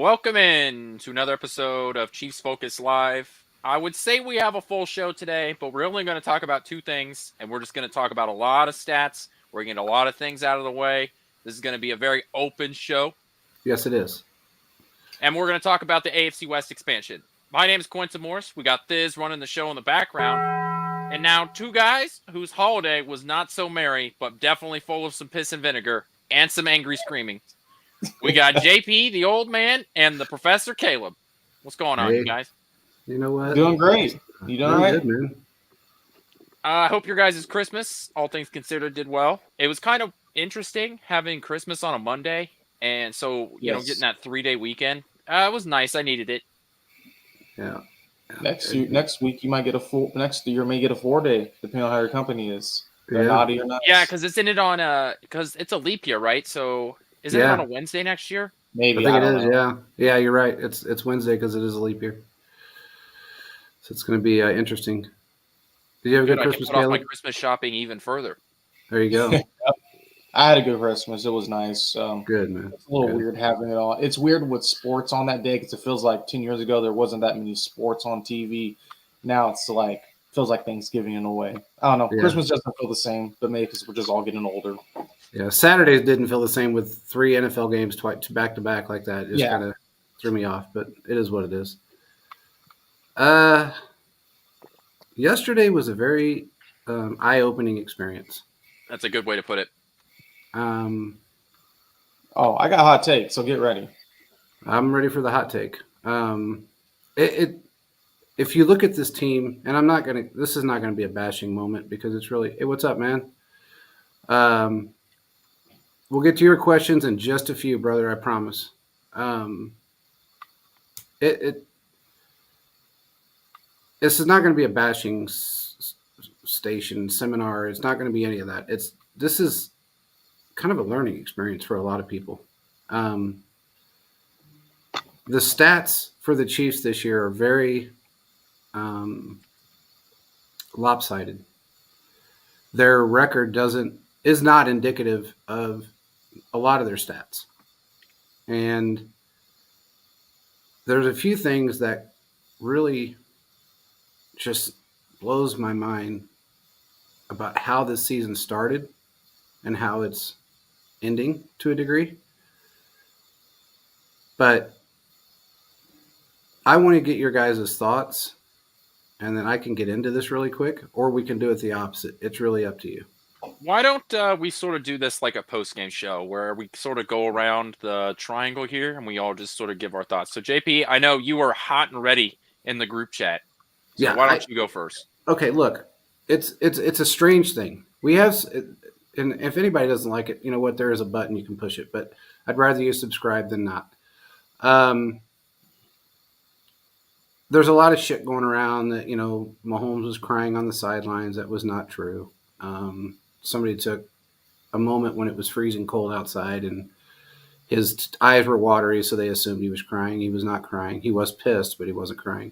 Welcome in to another episode of Chiefs Focus Live. I would say we have a full show today, but we're only going to talk about two things, and we're just going to talk about a lot of stats. We're getting a lot of things out of the way. This is going to be a very open show. Yes, it is. And we're going to talk about the AFC West expansion. My name is Quentin Morse. We got Thiz running the show in the background. And now two guys whose holiday was not so merry, but definitely full of some piss and vinegar and some angry screaming. We got JP, the old man, and the Professor Caleb. What's going on, you guys? You know what? Doing great. You doing all right? Good, man. I hope your guys' Christmas, all things considered, did well. It was kind of interesting having Christmas on a Monday, and so, getting that 3-day weekend. It was nice. I needed it. Yeah. Next week you might get next year may get a 4-day, depending on how your company is. Naughty or not. Yeah, because it's it's a leap year, right? So isn't it on a Wednesday next year? Maybe. I think it is. Yeah. Yeah, you're right. It's Wednesday because it is a leap year. So it's going to be interesting. Did you have a good Christmas, Caleb? My Christmas shopping even further. There you go. I had a good Christmas. It was nice. Good, man. It's a little weird having it all. It's weird with sports on that day because it feels like 10 years ago there wasn't that many sports on TV. Now it's feels like Thanksgiving in a way. I don't know. Yeah. Christmas doesn't feel the same, but maybe because we're just all getting older. Yeah, Saturdays didn't feel the same with 3 NFL games back to back like that. It just kind of threw me off, but it is what it is. Yesterday was a very eye-opening experience. That's a good way to put it. I got a hot take, so get ready. I'm ready for the hot take. If you look at this team, and this is not gonna be a bashing moment because it's really, hey, what's up, man? We'll get to your questions in just a few, brother. I promise. This is not going to be a bashing station seminar. It's not going to be any of that. This is kind of a learning experience for a lot of people. The stats for the Chiefs this year are very lopsided. Their record is not indicative of a lot of their stats. And there's a few things that really just blows my mind about how this season started and how it's ending to a degree. But I want to get your guys' thoughts, and then I can get into this really quick, or we can do it the opposite. It's really up to you. Why don't we sort of do this like a post-game show where we sort of go around the triangle here and we all just sort of give our thoughts. So, JP, I know you were hot and ready in the group chat. So why don't you go first? Okay, look, it's a strange thing. We have, and if anybody doesn't like it, you know what? There is a button you can push it, but I'd rather you subscribe than not. There's a lot of shit going around that, Mahomes was crying on the sidelines. That was not true. Somebody took a moment when it was freezing cold outside and his eyes were watery, so they assumed he was crying. He was not crying. He was pissed, but he wasn't crying.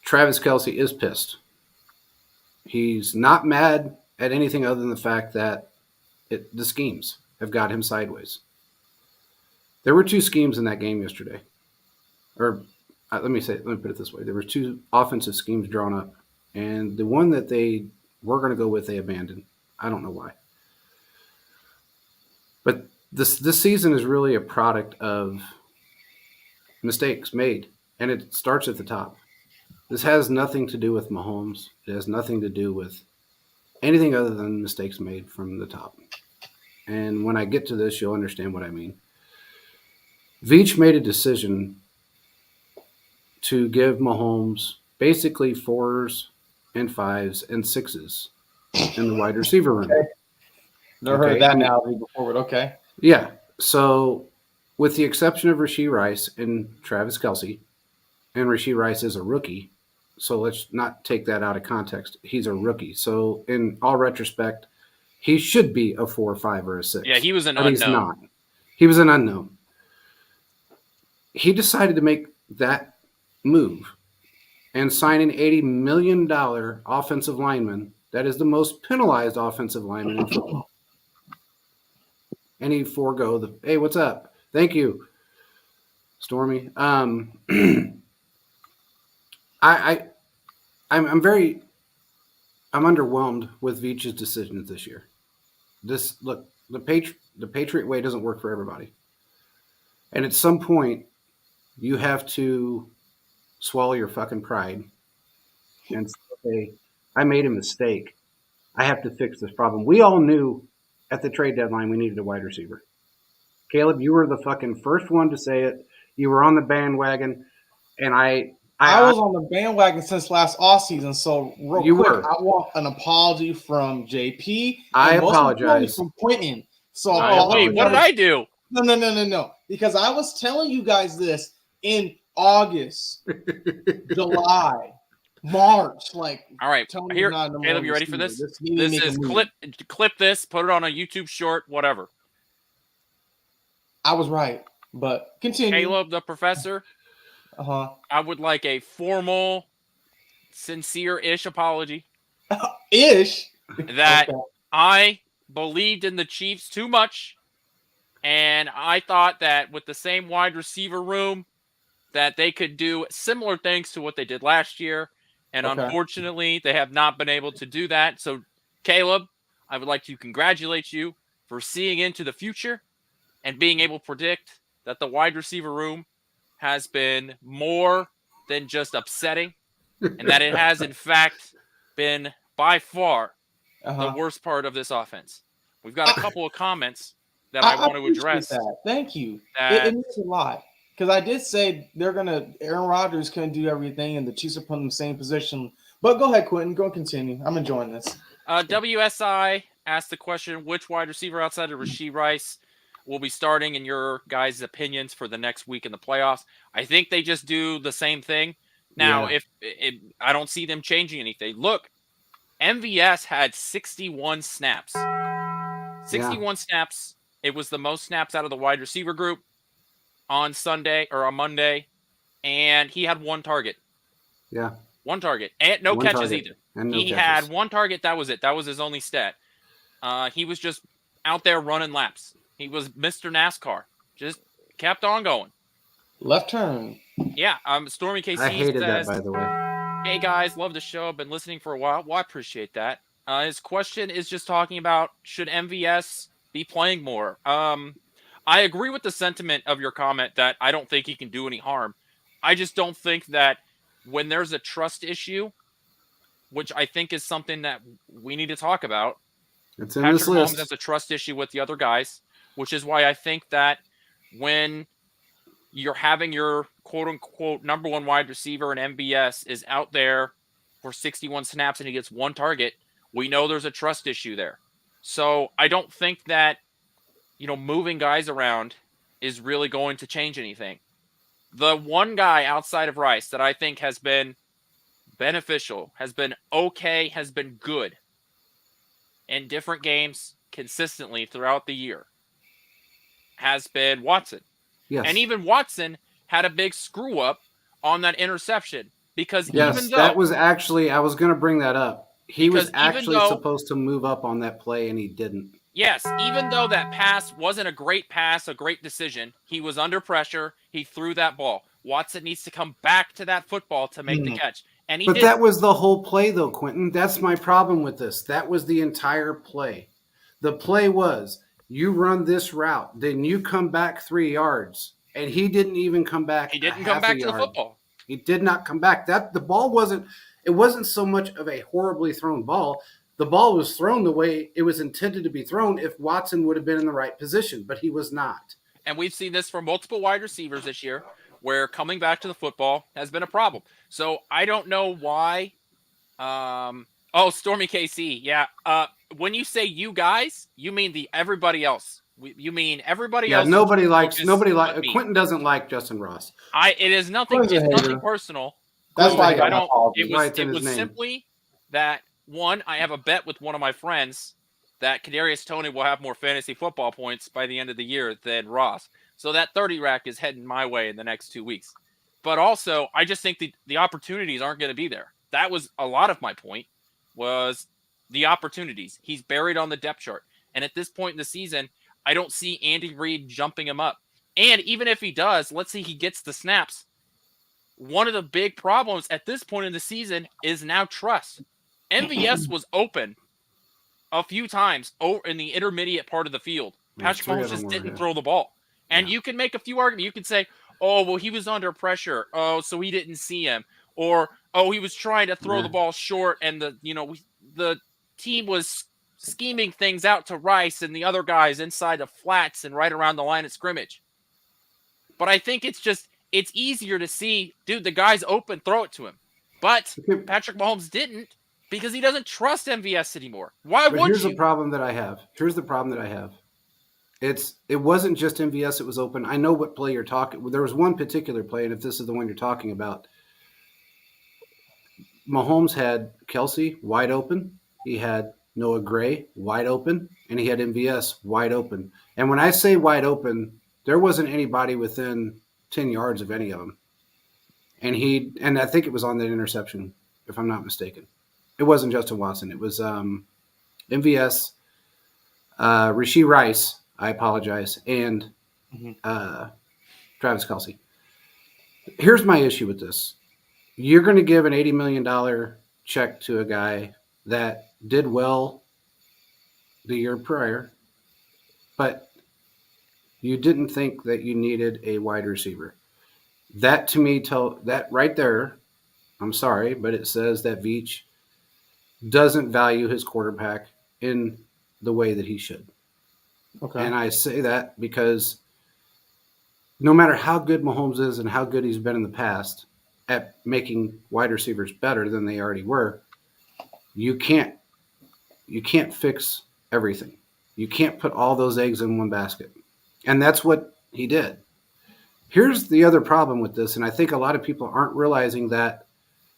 Travis Kelce is pissed. He's not mad at anything other than the fact that the schemes have got him sideways. There were 2 schemes in that game yesterday. Or let me put it this way. There were 2 offensive schemes drawn up, and the one that they were going to go with, they abandoned. I don't know why. But this season is really a product of mistakes made, and it starts at the top. This has nothing to do with Mahomes. It has nothing to do with anything other than mistakes made from the top. And when I get to this, you'll understand what I mean. Veach made a decision to give Mahomes basically 4s and 5s and 6s in the wide receiver room. Okay. Never heard of that analogy before, but okay. Yeah. So with the exception of Rashee Rice and Travis Kelce, and Rashee Rice is a rookie, so let's not take that out of context. He's a rookie. So in all retrospect, he should be a 4, 5, or a 6. Yeah, he was an unknown. He's not. He was an unknown. He decided to make that move and sign an $80 million offensive lineman that is the most penalized offensive lineman in football. any forego the hey, what's up? Thank you, Stormy. I I'm underwhelmed with Veach's decisions this year. The Patriot way doesn't work for everybody, and at some point, you have to swallow your fucking pride and say, okay, I made a mistake. I have to fix this problem. We all knew at the trade deadline we needed a wide receiver. Caleb, you were the fucking first one to say it. You were on the bandwagon, and I was on the bandwagon since last offseason. So real quick, I want an apology from JP. I apologize from Quentin. So wait, what did I do? No. Because I was telling you guys this in August, July, March. Like, all right, here, Caleb, you ready for this? This is clip this, put it on a YouTube short, whatever. I was right, but continue. Caleb, the professor. I would like a formal, sincere-ish apology. Ish. That I believed in the Chiefs too much, and I thought that with the same wide receiver room, that they could do similar things to what they did last year. And unfortunately, they have not been able to do that. So, Caleb, I would like to congratulate you for seeing into the future and being able to predict that the wide receiver room has been more than just upsetting, and that it has, in fact, been by far the worst part of this offense. We've got a couple of comments that I want to address. That. Thank you. It means a lot. Because I did say Aaron Rodgers couldn't do everything, and the Chiefs are put in the same position. But go ahead, Quentin. Go continue. I'm enjoying this. WSI asked the question, which wide receiver outside of Rashee Rice will be starting in your guys' opinions for the next week in the playoffs? I think they just do the same thing. Now, I don't see them changing anything. Look, MVS had 61 snaps. 61 snaps. It was the most snaps out of the wide receiver group on Sunday or on Monday, and he had one target. Yeah. One target. And no catches either. He had one target. That was it. That was his only stat. He was just out there running laps. He was Mr. NASCAR. Just kept on going. Left turn. Yeah. Stormy KC I hated says, that, by the way. Hey, guys. Love the show. I've been listening for a while. Well, I appreciate that. His question is just talking about, should MVS be playing more? I agree with the sentiment of your comment that I don't think he can do any harm. I just don't think that when there's a trust issue, which I think is something that we need to talk about, it's in Patrick this Mahomes list. has a trust issue with the other guys, which is why I think that when you're having your quote-unquote number one wide receiver and MBS is out there for 61 snaps and he gets one target, we know there's a trust issue there. So I don't think that moving guys around is really going to change anything. The one guy outside of Rice that I think has been beneficial, has been okay, has been good in different games consistently throughout the year has been Watson. Yes. And even Watson had a big screw up on that interception because that was actually, I was going to bring that up. He was actually supposed to move up on that play and he didn't. Yes, even though that pass wasn't a great pass, a great decision, he was under pressure. He threw that ball. Watson needs to come back to that football to make the catch. And he did. That was the whole play, though, Quentin. That's my problem with this. That was the entire play. The play was, you run this route, then you come back 3 yards. And he didn't even come back. He didn't come back to the football. He did not come back. The ball wasn't so much of a horribly thrown ball. The ball was thrown the way it was intended to be thrown if Watson would have been in the right position, but he was not. And we've seen this from multiple wide receivers this year, where coming back to the football has been a problem. So I don't know why. Stormy KC. Yeah. When you say you guys, you mean everybody else. You mean everybody else. Yeah, Quentin doesn't like Justin Ross. It is nothing. It's nothing personal. That's why I don't. It was simply that. One, I have a bet with one of my friends that Kadarius Toney will have more fantasy football points by the end of the year than Ross. So that 30 rack is heading my way in the next 2 weeks. But also, I just think the opportunities aren't going to be there. That was a lot of my point, was the opportunities. He's buried on the depth chart. And at this point in the season, I don't see Andy Reid jumping him up. And even if he does, let's say he gets the snaps. One of the big problems at this point in the season is now trust. MVS was open a few times in the intermediate part of the field. Patrick Mahomes just didn't throw the ball. And you can make a few arguments. You can say, oh, well, he was under pressure. Oh, so he didn't see him. Or, oh, he was trying to throw the ball short and the team was scheming things out to Rice and the other guys inside the flats and right around the line of scrimmage. But I think it's easier to see, dude, the guy's open, throw it to him. But Patrick Mahomes didn't because he doesn't trust MVS anymore. Why would you? Here's the problem that I have. It wasn't just MVS, it was open. I know what play you're talking. There was one particular play, and if this is the one you're talking about, Mahomes had Kelsey wide open. He had Noah Gray wide open, and he had MVS wide open. And when I say wide open, there wasn't anybody within 10 yards of any of them. And I think it was on that interception, if I'm not mistaken. It wasn't Justin Watson. It was MVS, Rashee Rice, I apologize, and Travis Kelce. Here's my issue with this. You're going to give an $80 million check to a guy that did well the year prior, but you didn't think that you needed a wide receiver. That to me, that right there, I'm sorry, but it says that Veach doesn't value his quarterback in the way that he should. Okay. And I say that because no matter how good Mahomes is and how good he's been in the past at making wide receivers better than they already were, you can't fix everything. You can't put all those eggs in one basket. And that's what he did. Here's the other problem with this, and I think a lot of people aren't realizing that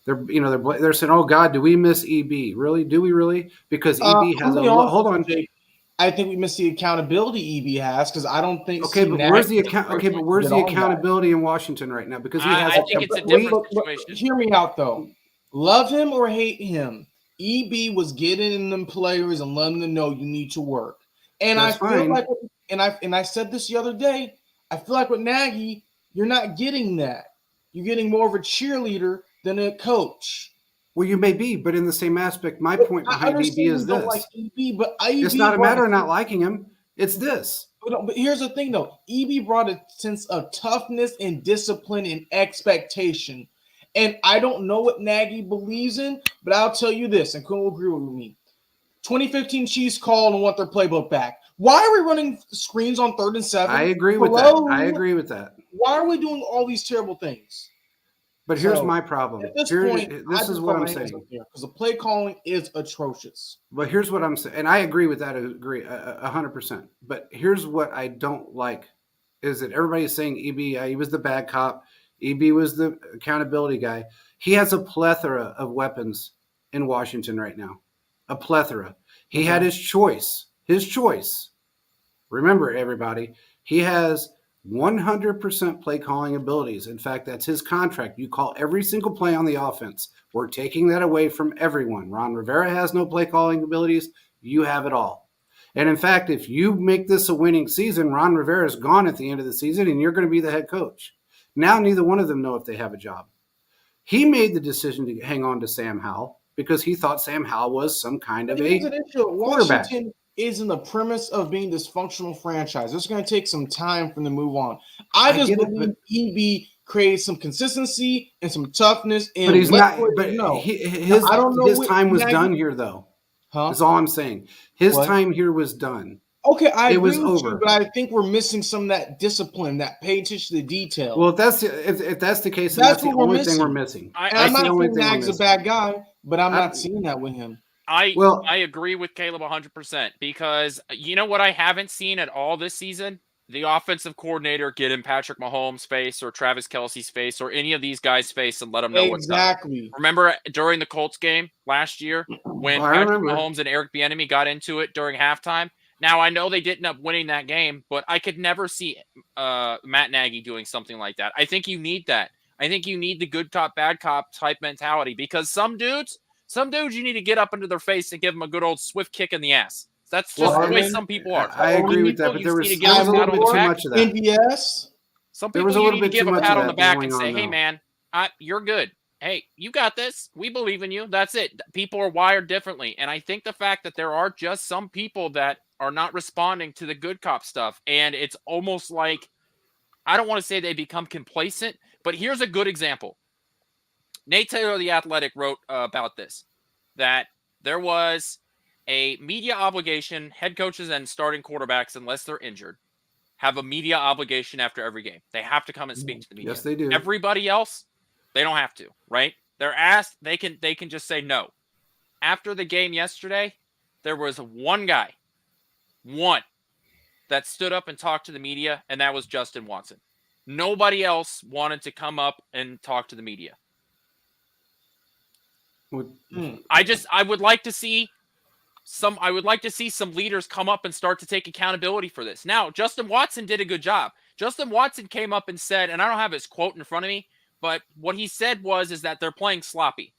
they're saying, "Oh God, do we miss EB? Really? Do we really?" Because EB has hold on. Jake, I think we miss the accountability EB has because I don't think. Okay, but where's the accountability in Washington right now? Because he has. I think it's a different situation. Hear me out though. Love him or hate him, EB was getting in them players and letting them know you need to work. And that's feel like, and I said this the other day. I feel like with Nagy, you're not getting that. You're getting more of a cheerleader than a coach. Well, you may be, but in the same aspect, my point behind EB is this. Like EB, but it's not a matter of not liking him. It's this. But here's the thing, though. EB brought a sense of toughness and discipline and expectation. And I don't know what Nagy believes in, but I'll tell you this, and Quinn will agree with me. 2015 Chiefs called and want their playbook back. Why are we running screens on 3rd and 7? I agree with that. Why are we doing all these terrible things? But here's my problem. At this point, this is what I'm saying. Because the play calling is atrocious. But here's what I'm saying. And I agree with that. I agree 100%. But here's what I don't like is that everybody's saying EB, he was the bad cop. EB was the accountability guy. He has a plethora of weapons in Washington right now. A plethora. He had his choice. Remember, everybody, he has 100% play calling abilities. In fact, that's his contract. You call every single play on the offense. We're taking that away from everyone. Ron Rivera has no play calling abilities. You have it all. And in fact, if you make this a winning season, Ron Rivera is gone at the end of the season and you're going to be the head coach. Now, neither one of them know if they have a job. He made the decision to hang on to Sam Howell because he thought Sam Howell was some kind of a quarterback. Washington is in the premise of being dysfunctional franchise. It's going to take some time for them to move on. I just believe EB created some consistency and some toughness. And but he's not. But his time was done here, though. That's all I'm saying. His time here was done. Okay, I agree with you, but I think we're missing some of that discipline, that pay attention to the detail. Well, if that's the case, that's the only thing we're missing. I'm not saying Nagy's a bad guy, but I'm not seeing that with him. I agree with Caleb 100% because you know what I haven't seen at all this season? The offensive coordinator get in Patrick Mahomes' face or Travis Kelce's face or any of these guys' face and let them know what's up. Remember during the Colts game last year when Patrick Mahomes and Eric Bieniemy got into it during halftime? Now, I know they didn't end up winning that game, but I could never see Matt Nagy doing something like that. I think you need that. I think you need the good cop, bad cop type mentality because some dudes you need to get up into their face and give them a good old swift kick in the ass. That's just Well, the way and- some people are. I agree with that, People, but you there just was, need to there give was a them little pat bit on the too back. much of that. NBS. Some There people was a you little need to bit give too a much pat of on the that back and going say, on, hey, though. man, you're good. Hey, you got this. We believe in you. That's it. People are wired differently. And I think the fact that there are just some people that are not responding to the good cop stuff, and it's almost like, I don't want to say they become complacent, but here's a good example. Nate Taylor of The Athletic wrote about this, that there was a media obligation. Head coaches and starting quarterbacks, unless they're injured, have a media obligation after every game. They have to come and speak to the media. Yes, they do. Everybody else, they don't have to, right? They're asked, they can just say no. After the game yesterday, there was one guy, that stood up and talked to the media, and that was Justin Watson. Nobody else wanted to come up and talk to the media. I would like to see some leaders come up and start to take accountability for this. Now, Justin Watson did a good job. Justin Watson came up and said, and I don't have his quote in front of me, but what he said is that they're playing sloppy.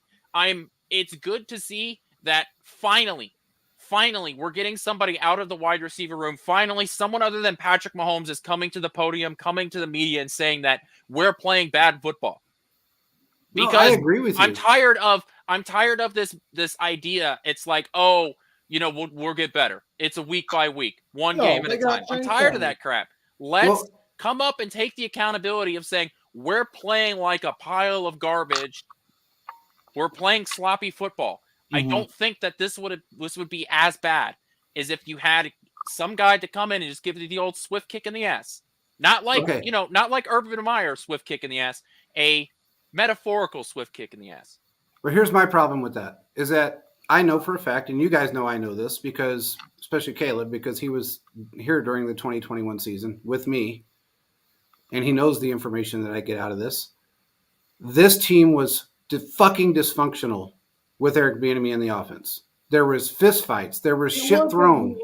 It's good to see that finally we're getting somebody out of the wide receiver room. Finally, someone other than Patrick Mahomes is coming to the podium, coming to the media and saying that we're playing bad football. No, Because I agree with you. I'm tired of this idea. It's like, oh, we'll get better. It's a week by week, one game at a time. I'm tired of that crap. Let's come up and take the accountability of saying we're playing like a pile of garbage. We're playing sloppy football. I don't think that this would be as bad as if you had some guy to come in and just give you the old swift kick in the ass. Not like not like Urban Meyer swift kick in the ass, a metaphorical swift kick in the ass. But here's my problem with that, is that I know for a fact, and you guys know I know this, because especially Caleb, because he was here during the 2021 season with me, and he knows the information that I get out of this. This team was fucking dysfunctional with Eric Bieniemy in the offense. There was fist fights. There was shit thrown.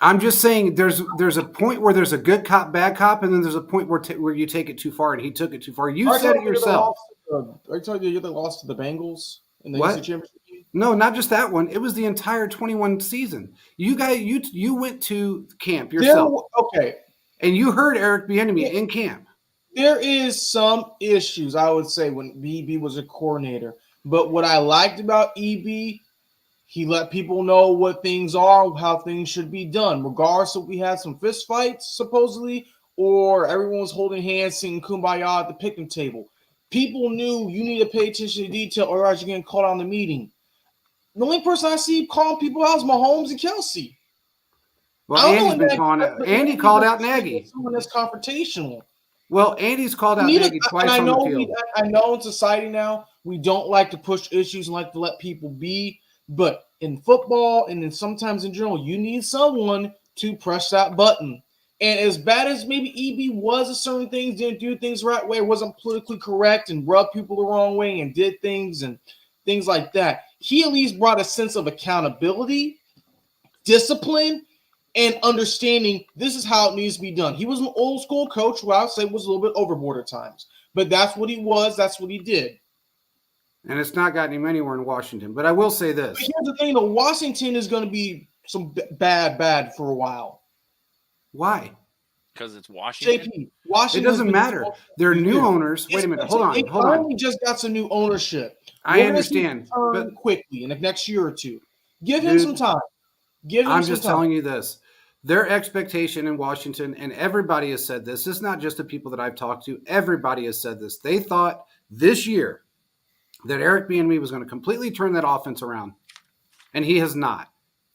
I'm just saying there's a point where there's a good cop, bad cop, and then there's a point where you take it too far, and he took it too far. You said it yourself. Are you telling me they lost to the Bengals in the What? NFC Championship game? No, not just that one. It was the entire 21 season. You guys, you went to camp yourself. Okay. And you heard Eric Bieniemy in camp. There is some issues, I would say, when EB was a coordinator. But what I liked about EB, he let people know what things are, how things should be done, regardless if we had some fist fights, supposedly, or everyone was holding hands, singing Kumbaya at the picnic table. People knew you need to pay attention to detail, or else you're getting called on the meeting. The only person I see calling people out is Mahomes and Kelsey. Well, Andy's been calling out. Andy called out Nagy. Someone that's confrontational. Well, Andy's called out Nagy twice on the field. I know in society now we don't like to push issues and like to let people be, but in football and then sometimes in general, you need someone to press that button. And as bad as maybe EB was at certain things, didn't do things the right way, wasn't politically correct and rubbed people the wrong way and did things and things like that, he at least brought a sense of accountability, discipline, and understanding this is how it needs to be done. He was an old school coach who I would say was a little bit overboard at times. But that's what he was. That's what he did. And it's not gotten him anywhere in Washington. But I will say this. But here's the thing, though. Washington is going to be some bad for a while. Why? Because it's Washington. JP, Washington. It doesn't matter. They're new owners. Wait a minute. Hold on. They finally just got some new ownership. I understand. But quickly in the next year or two. Give him some time. I'm just telling you this. Their expectation in Washington, and everybody has said this is not just the people that I've talked to. Everybody has said this. They thought this year that Eric Bieniemy was going to completely turn that offense around, and he has not.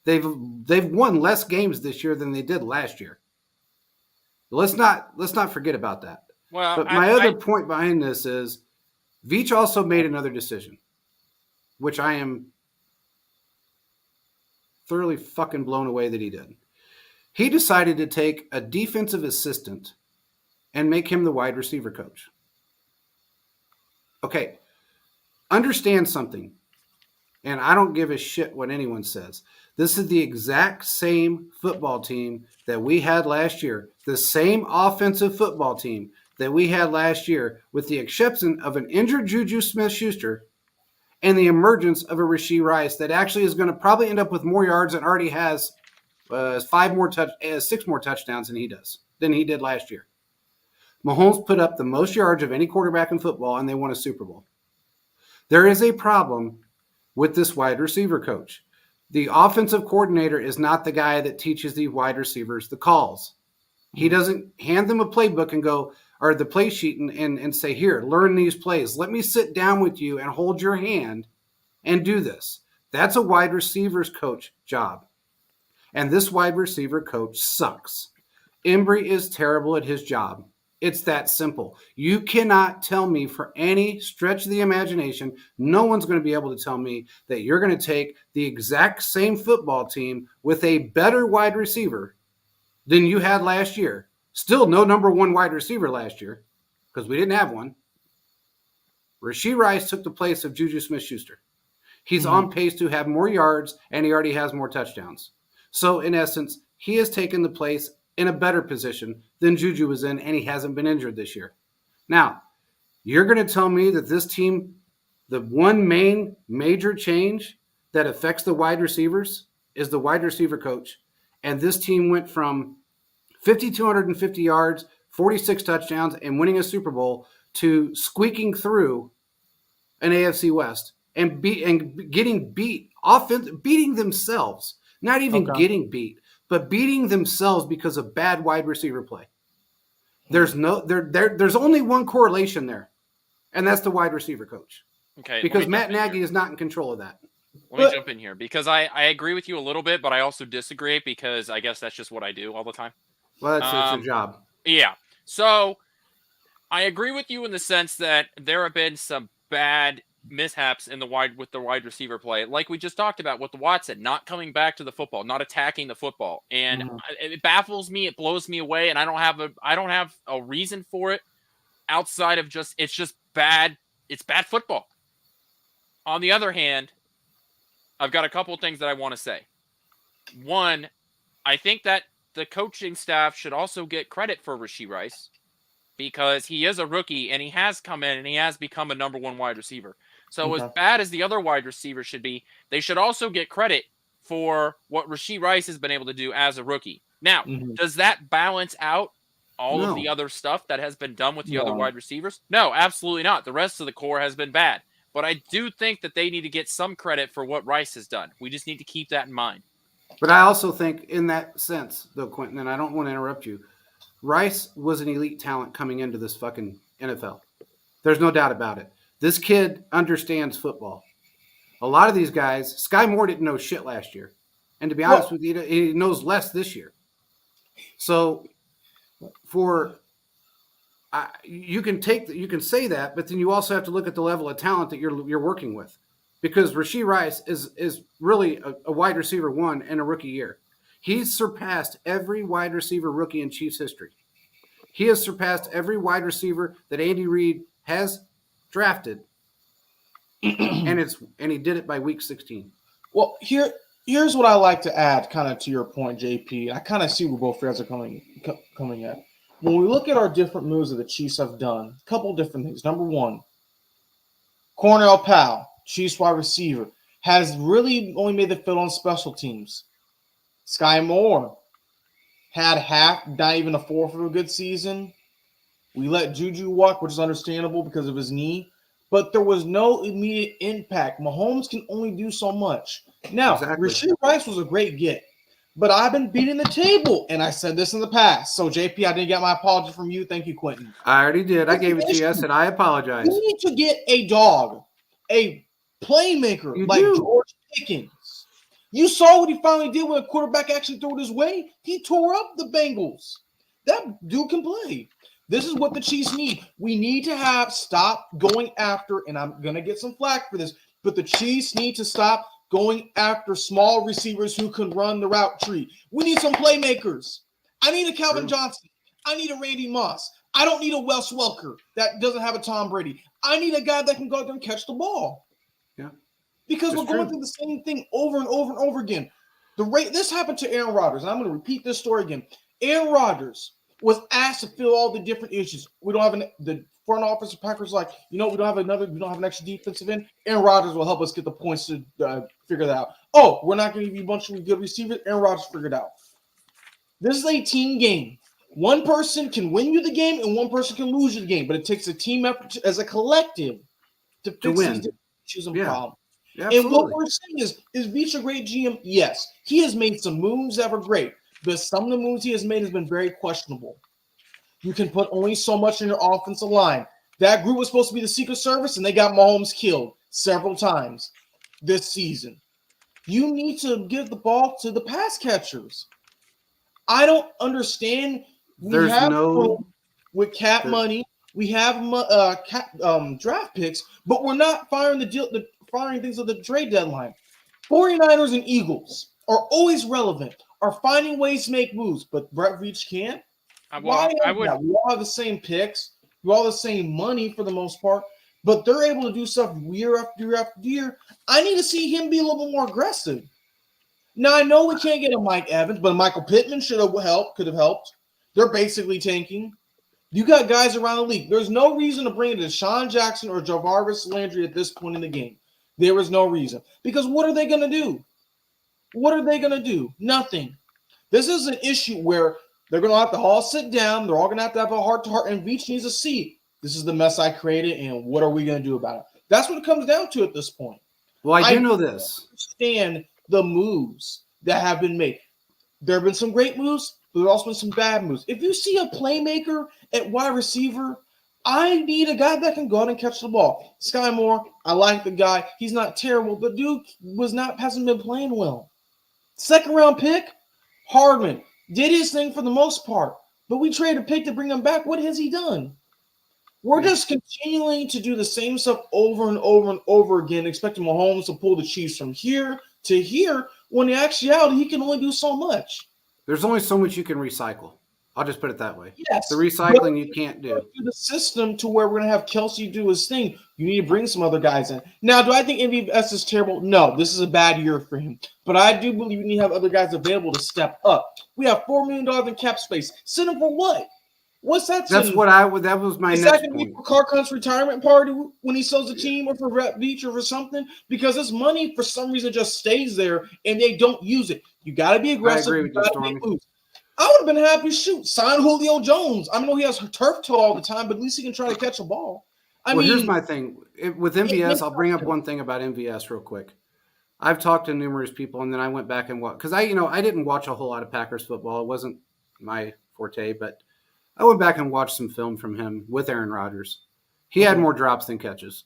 They've won less games this year than they did last year. Let's not forget about that. Well, but my other point behind this is Veach also made another decision, which I am thoroughly fucking blown away that he did. He decided to take a defensive assistant and make him the wide receiver coach. Okay, understand something, and I don't give a shit what anyone says. This is the exact same football team that we had last year, the same offensive football team that we had last year, with the exception of an injured Juju Smith-Schuster and the emergence of a Rashee Rice that actually is going to probably end up with more yards and already has 6 more touchdowns than he did last year. Mahomes put up the most yards of any quarterback in football, and they won a Super Bowl. There is a problem with this wide receiver coach. The offensive coordinator is not the guy that teaches the wide receivers the calls. He doesn't hand them a playbook and go, or the play sheet and say, here, learn these plays. Let me sit down with you and hold your hand and do this. That's a wide receivers coach job. And this wide receiver coach sucks. Embry is terrible at his job. It's that simple. You cannot tell me for any stretch of the imagination, no one's going to be able to tell me that you're going to take the exact same football team with a better wide receiver than you had last year. Still no number one wide receiver last year because we didn't have one. Rashee Rice took the place of Juju Smith-Schuster. He's on pace to have more yards, and he already has more touchdowns. So, in essence, he has taken the place in a better position than Juju was in, and he hasn't been injured this year. Now, you're going to tell me that this team, the one main major change that affects the wide receivers is the wide receiver coach, and this team went from 5,250 yards, 46 touchdowns, and winning a Super Bowl to squeaking through an AFC West and getting beat, beating themselves, not even getting beat, but beating themselves because of bad wide receiver play. There's only one correlation there, and that's the wide receiver coach. Okay. Because Matt Nagy is not in control of that. Let me jump in here because I agree with you a little bit, but I also disagree because I guess that's just what I do all the time. Well, that's your job. Yeah. So I agree with you in the sense that there have been some bad mishaps with the wide receiver play, like we just talked about with the Watson not coming back to the football, not attacking the football, and it baffles me. It blows me away, and I don't have a reason for it outside of it's just bad. It's bad football. On the other hand, I've got a couple of things that I want to say. One, I think that the coaching staff should also get credit for Rashee Rice because he is a rookie and he has come in and he has become a number one wide receiver. So as bad as the other wide receivers should be, they should also get credit for what Rashee Rice has been able to do as a rookie. Now, does that balance out all of the other stuff that has been done with the other wide receivers? No, absolutely not. The rest of the core has been bad. But I do think that they need to get some credit for what Rice has done. We just need to keep that in mind. But I also think in that sense, though, Quentin, and I don't want to interrupt you, Rice was an elite talent coming into this fucking NFL. There's no doubt about it. This kid understands football. A lot of these guys, Sky Moore didn't know shit last year. And to be honest with you, he knows less this year. So you can say that, but then you also have to look at the level of talent that you're working with. Because Rashee Rice is really a wide receiver one in a rookie year. He's surpassed every wide receiver rookie in Chiefs history. He has surpassed every wide receiver that Andy Reid has drafted, and he did it by week 16. Well, here's what I like to add, kind of to your point, JP. I kind of see where both guys are coming at. When we look at our different moves that the Chiefs have done, a couple different things. Number one, Cornell Powell, Chiefs wide receiver, has really only made the field on special teams. Sky Moore had half, not even a fourth of a good season. We let Juju walk, which is understandable because of his knee, but there was no immediate impact. Mahomes can only do so much. Now, Rashee Rice was a great get, but I've been beating the table, and I said this in the past. So, JP, I didn't get my apology from you. Thank you, Quentin. I already did. I gave it to you. I said I apologize. You need to get a dog, a playmaker George Pickens. You saw what he finally did when a quarterback actually threw it his way. He tore up the Bengals. That dude can play. This is what the Chiefs need. We need to stop going after, and I'm going to get some flack for this, but the Chiefs need to stop going after small receivers who can run the route tree. We need some playmakers. I need a Calvin Johnson. I need a Randy Moss. I don't need a Wes Welker that doesn't have a Tom Brady. I need a guy that can go out there and catch the ball. Yeah. Because we're going through the same thing over and over and over again. This happened to Aaron Rodgers, and I'm going to repeat this story again. Aaron Rodgers was asked to fill all the different issues. We don't have the front office of Packers like, we don't have an extra defensive end. Aaron Rodgers will help us get the points to figure that out. Oh, we're not going to give you a bunch of good receivers. Aaron Rodgers figured it out. This is a team game. One person can win you the game and one person can lose you the game, but it takes a team effort as a collective to fix these issues and problems. Yeah, and what we're saying is Veach a great GM? Yes. He has made some moves that were great, but some of the moves he has made has been very questionable. You can put only so much in your offensive line. That group was supposed to be the Secret Service, and they got Mahomes killed several times this season. You need to give the ball to the pass catchers. I don't understand. There's no with cap money. We have draft picks, but we're not firing firing things at the trade deadline. 49ers and Eagles are always relevant, are finding ways to make moves, but Brett Veach can't. We all have the same picks. We all have the same money for the most part, but they're able to do stuff year after year after year. I need to see him be a little bit more aggressive. Now, I know we can't get a Mike Evans, but Michael Pittman could have helped. They're basically tanking. You got guys around the league. There's no reason to bring in Deshaun Jackson or Jarvis Landry at this point in the game. There is no reason. Because what are they going to do? What are they going to do? Nothing. This is an issue where they're going to have to all sit down. They're all going to have a heart-to-heart, and Veach needs to see, this is the mess I created, and what are we going to do about it? That's what it comes down to at this point. Well, I do know this. Understand the moves that have been made. There have been some great moves, but there have also been some bad moves. If you see a playmaker at wide receiver, I need a guy that can go out and catch the ball. Sky Moore, I like the guy. He's not terrible, but dude hasn't been playing well. Second round pick, Hardman did his thing for the most part, but we traded a pick to bring him back. What has he done? We're just continuing to do the same stuff over and over and over again, expecting Mahomes to pull the Chiefs from here to here, when in actuality, he can only do so much. There's only so much you can recycle. I'll just put it that way. Yes. The recycling you can't do. The system to where we're going to have Kelsey do his thing. You need to bring some other guys in. Now, do I think MVS is terrible? No, this is a bad year for him. But I do believe you need to have other guys available to step up. We have $4 million in cap space. Send him for what? What's that? That's what I would. That was my next point. Is that going to be for Carcon's retirement party when he sells the team, or for Brett Veach, or for something? Because this money, for some reason, just stays there and they don't use it. You got to be aggressive. I agree with you, Stormy. I would have been happy. Shoot, sign Julio Jones. I know he has turf toe all the time, but at least he can try to catch a ball. Here's my thing with MVS. I'll bring up one thing about MVS real quick. I've talked to numerous people, and then I went back and watched, because I didn't watch a whole lot of Packers football. It wasn't my forte, but I went back and watched some film from him with Aaron Rodgers. He had more drops than catches.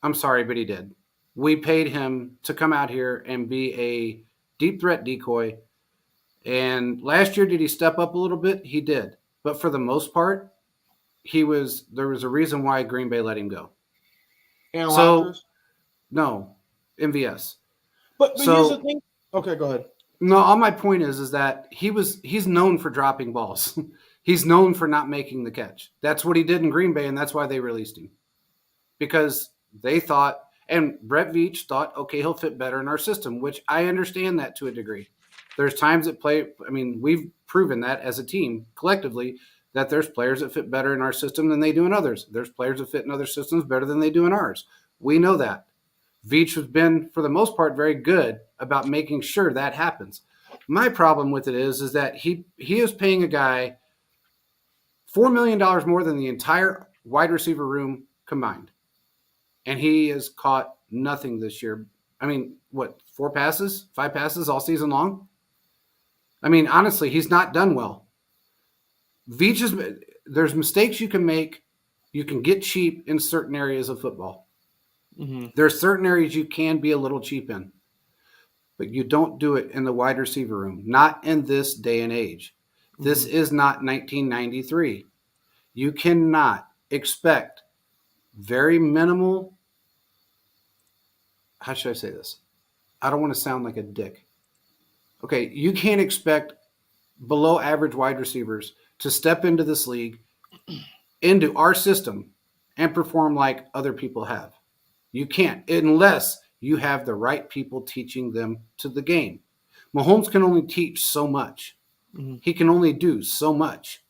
I'm sorry, but he did. We paid him to come out here and be a deep threat decoy. And last year, did he step up a little bit? He did. But for the most part, there was a reason why Green Bay let him go. Aaron Rodgers? No, MVS. But here's the thing. Okay, go ahead. No, all my point is that he's known for dropping balls. He's known for not making the catch. That's what he did in Green Bay, and that's why they released him. Because they thought, and Brett Veach thought, okay, he'll fit better in our system, which I understand that to a degree. There's times we've proven that as a team, collectively, that there's players that fit better in our system than they do in others. There's players that fit in other systems better than they do in ours. We know that. Veach has been, for the most part, very good about making sure that happens. My problem with it is that he is paying a guy $4 million more than the entire wide receiver room combined. And he has caught nothing this year. I mean, 5 passes all season long? I mean, honestly, he's not done well. There's mistakes you can make. You can get cheap in certain areas of football. Mm-hmm. There's certain areas you can be a little cheap in. But you don't do it in the wide receiver room. Not in this day and age. This is not 1993. You cannot expect very minimal. How should I say this? I don't want to sound like a dick. Okay, you can't expect below average wide receivers to step into this league, into our system, and perform like other people have. You can't, unless you have the right people teaching them to the game. Mahomes can only teach so much. Mm-hmm. He can only do so much.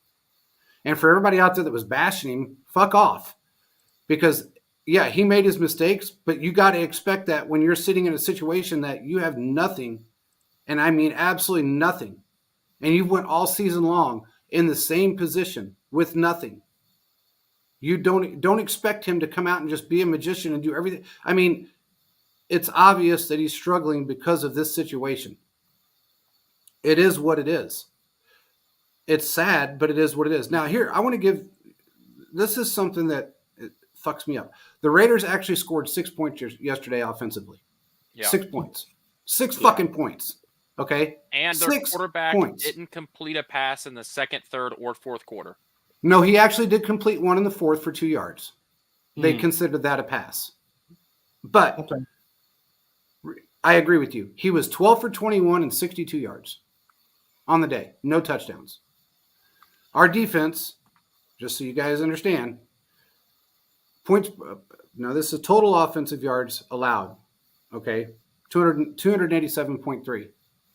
And for everybody out there that was bashing him, fuck off. Because, yeah, he made his mistakes, but you got to expect that when you're sitting in a situation that you have nothing, and I mean absolutely nothing, and you went all season long in the same position with nothing. You don't expect him to come out and just be a magician and do everything. I mean, it's obvious that he's struggling because of this situation. It is what it is. It's sad, but it is what it is. Now, here, I want to give – this is something that fucks me up. The Raiders actually scored 6 points yesterday offensively. Yeah. 6 points. Six fucking points. Okay? And their 6 quarterback points. didn't complete a pass in the second, third, or fourth quarter. No, he actually did complete one in the fourth for 2 yards. They considered that a pass. But I agree with you. He was 12 for 21 and 62 yards on the day. No touchdowns. Our defense, just so you guys understand, points. Now, this is total offensive yards allowed. Okay? 287.3.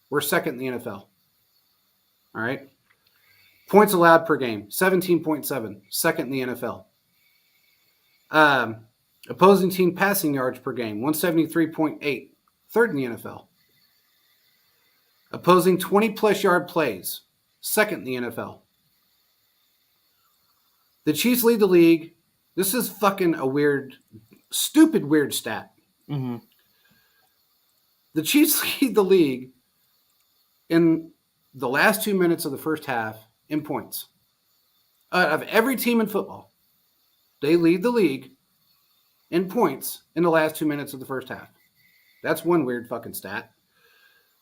We're second in the NFL. All right? Points allowed per game, 17.7, second in the NFL. Opposing team passing yards per game, 173.8, third in the NFL. Opposing 20-plus yard plays, second in the NFL. The Chiefs lead the league. This is fucking a weird, stupid weird stat. Mm-hmm. The Chiefs lead the league in the last 2 minutes of the first half in points. Of every team in football, they lead the league in points in the last 2 minutes of the first half. That's one weird fucking stat.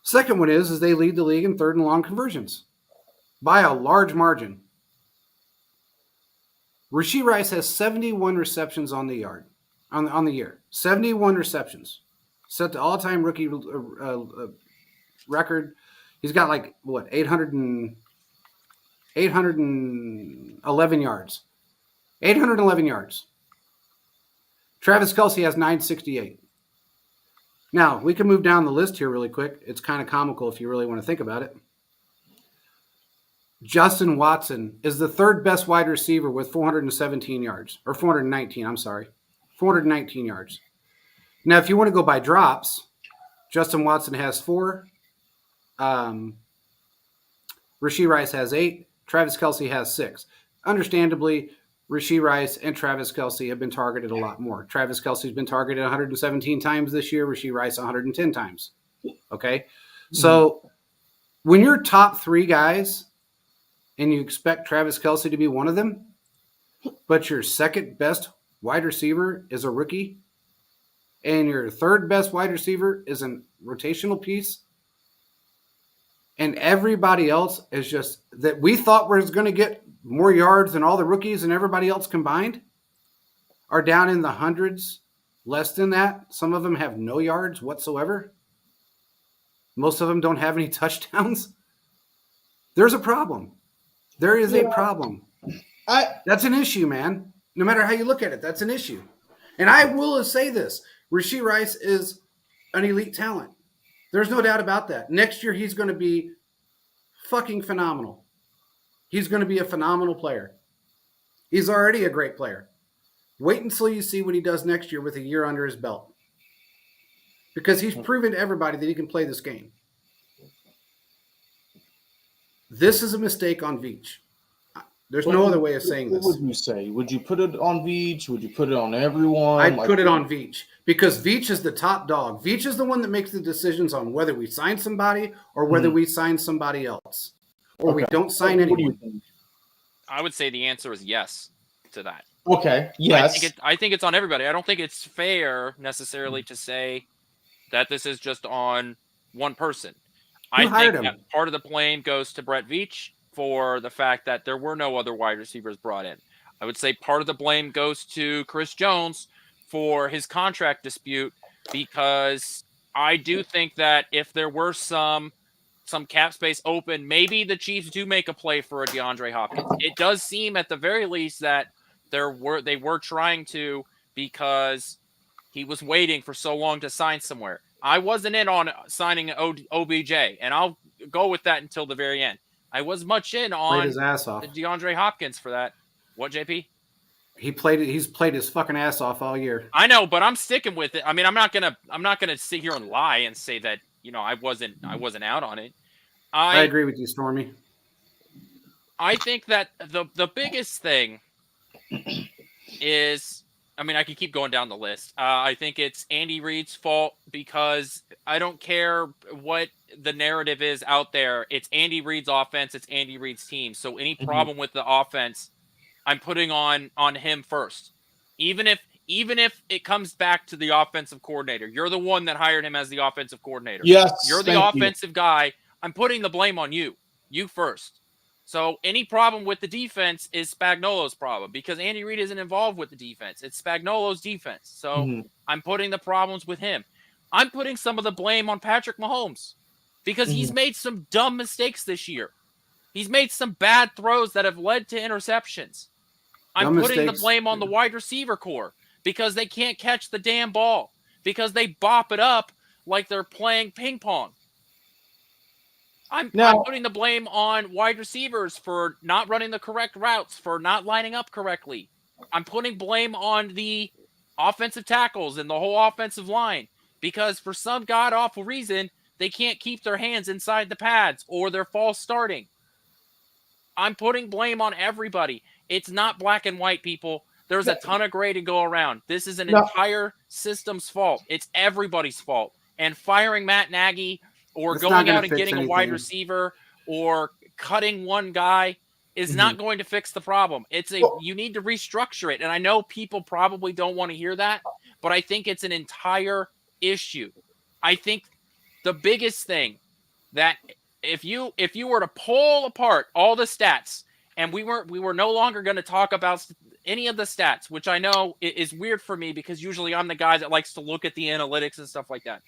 Second one is they lead the league in third and long conversions by a large margin. Rashee Rice has 71 receptions on the year. 71 receptions. Set the all-time rookie record. He's got 811 yards. 811 yards. Travis Kelce has 968. Now, we can move down the list here really quick. It's kind of comical if you really want to think about it. Justin Watson is the third best wide receiver with 417 yards. Or 419, I'm sorry. 419 yards. Now, if you want to go by drops, Justin Watson has 4. Rashee Rice has 8. Travis Kelce has 6. Understandably, Rashee Rice and Travis Kelce have been targeted a lot more. Travis Kelce's been targeted 117 times this year. Rashee Rice 110 times. Okay? So when you're top 3 guys and you expect Travis Kelce to be one of them, but your second best wide receiver is a rookie and your third best wide receiver is a rotational piece, and everybody else is just that we thought was going to get more yards than all the rookies and everybody else combined are down in the hundreds, less than that. Some of them have no yards whatsoever. Most of them don't have any touchdowns. There's a problem. There is a problem. That's an issue, man. No matter how you look at it, that's an issue. And I will say this. Rashee Rice is an elite talent. There's no doubt about that. Next year, he's going to be fucking phenomenal. He's going to be a phenomenal player. He's already a great player. Wait until you see what he does next year with a year under his belt. Because he's proven to everybody that he can play this game. This is a mistake on Veach. There's no other way of saying this. What would you say? Would you put it on Veach? Would you put it on everyone? I'd put it on Veach because Veach is the top dog. Veach is the one that makes the decisions on whether we sign somebody or whether we sign somebody else. Or we don't sign anyone. I would say the answer is yes to that. Okay, yes. I think it's on everybody. I don't think it's fair necessarily to say that this is just on one person. I think that part of the blame goes to Brett Veach for the fact that there were no other wide receivers brought in. I would say part of the blame goes to Chris Jones for his contract dispute, because I do think that if there were some cap space open, maybe the Chiefs do make a play for a DeAndre Hopkins. It does seem at the very least that they were trying to, because he was waiting for so long to sign somewhere. I wasn't in on signing OBJ, and I'll go with that until the very end. I was much in Played on his ass off. DeAndre Hopkins for that. What, JP? He's played his fucking ass off all year. I know, but I'm sticking with it. I mean, I'm not gonna sit here and lie and say that, you know, I wasn't out on it. I agree with you, Stormy. I think that the biggest thing is, I mean, I could keep going down the list. I think it's Andy Reid's fault because I don't care what the narrative is out there. It's Andy Reid's offense. It's Andy Reid's team. So any problem with the offense, I'm putting on him first. Even if it comes back to the offensive coordinator, you're the one that hired him as the offensive coordinator. Yes, you're the offensive guy. I'm putting the blame on you. You first. So any problem with the defense is Spagnuolo's problem because Andy Reid isn't involved with the defense. It's Spagnuolo's defense. So I'm putting the problems with him. I'm putting some of the blame on Patrick Mahomes because he's made some dumb mistakes this year. He's made some bad throws that have led to interceptions. I'm putting the blame on the wide receiver core because they can't catch the damn ball because they bop it up like they're playing ping pong. I'm putting the blame on wide receivers for not running the correct routes, for not lining up correctly. I'm putting blame on the offensive tackles and the whole offensive line because for some god-awful reason, they can't keep their hands inside the pads or they're false starting. I'm putting blame on everybody. It's not black and white, people. There's a ton of gray to go around. This is an entire system's fault. It's everybody's fault. And firing Matt Nagy or going out and getting a wide receiver or cutting one guy is not going to fix the problem. You need to restructure it. And I know people probably don't want to hear that, but I think it's an entire issue. I think the biggest thing that if you were to pull apart all the stats and we were no longer going to talk about any of the stats, which I know is weird for me because usually I'm the guy that likes to look at the analytics and stuff like that.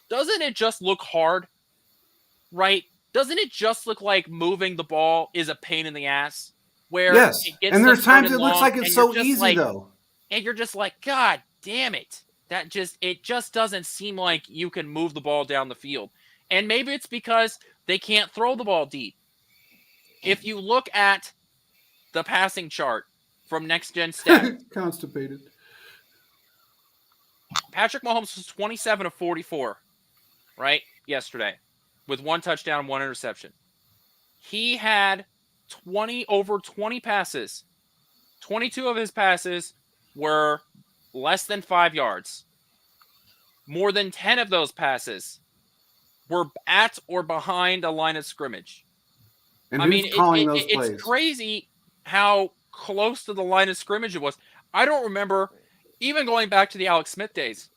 Doesn't it just look hard, right? Doesn't it just look like moving the ball is a pain in the ass? Where yes, and there's times it looks like it's so easy though. And you're just like, God damn it. It just doesn't seem like you can move the ball down the field. And maybe it's because they can't throw the ball deep. If you look at the passing chart from Next Gen Stats, constipated. Patrick Mahomes was 27 of 44. Right? Yesterday. With one touchdown and one interception. He had over 20 passes. 22 of his passes were less than 5 yards. More than 10 of those passes were at or behind a line of scrimmage. And it's crazy how close to the line of scrimmage it was. I don't remember, even going back to the Alex Smith days,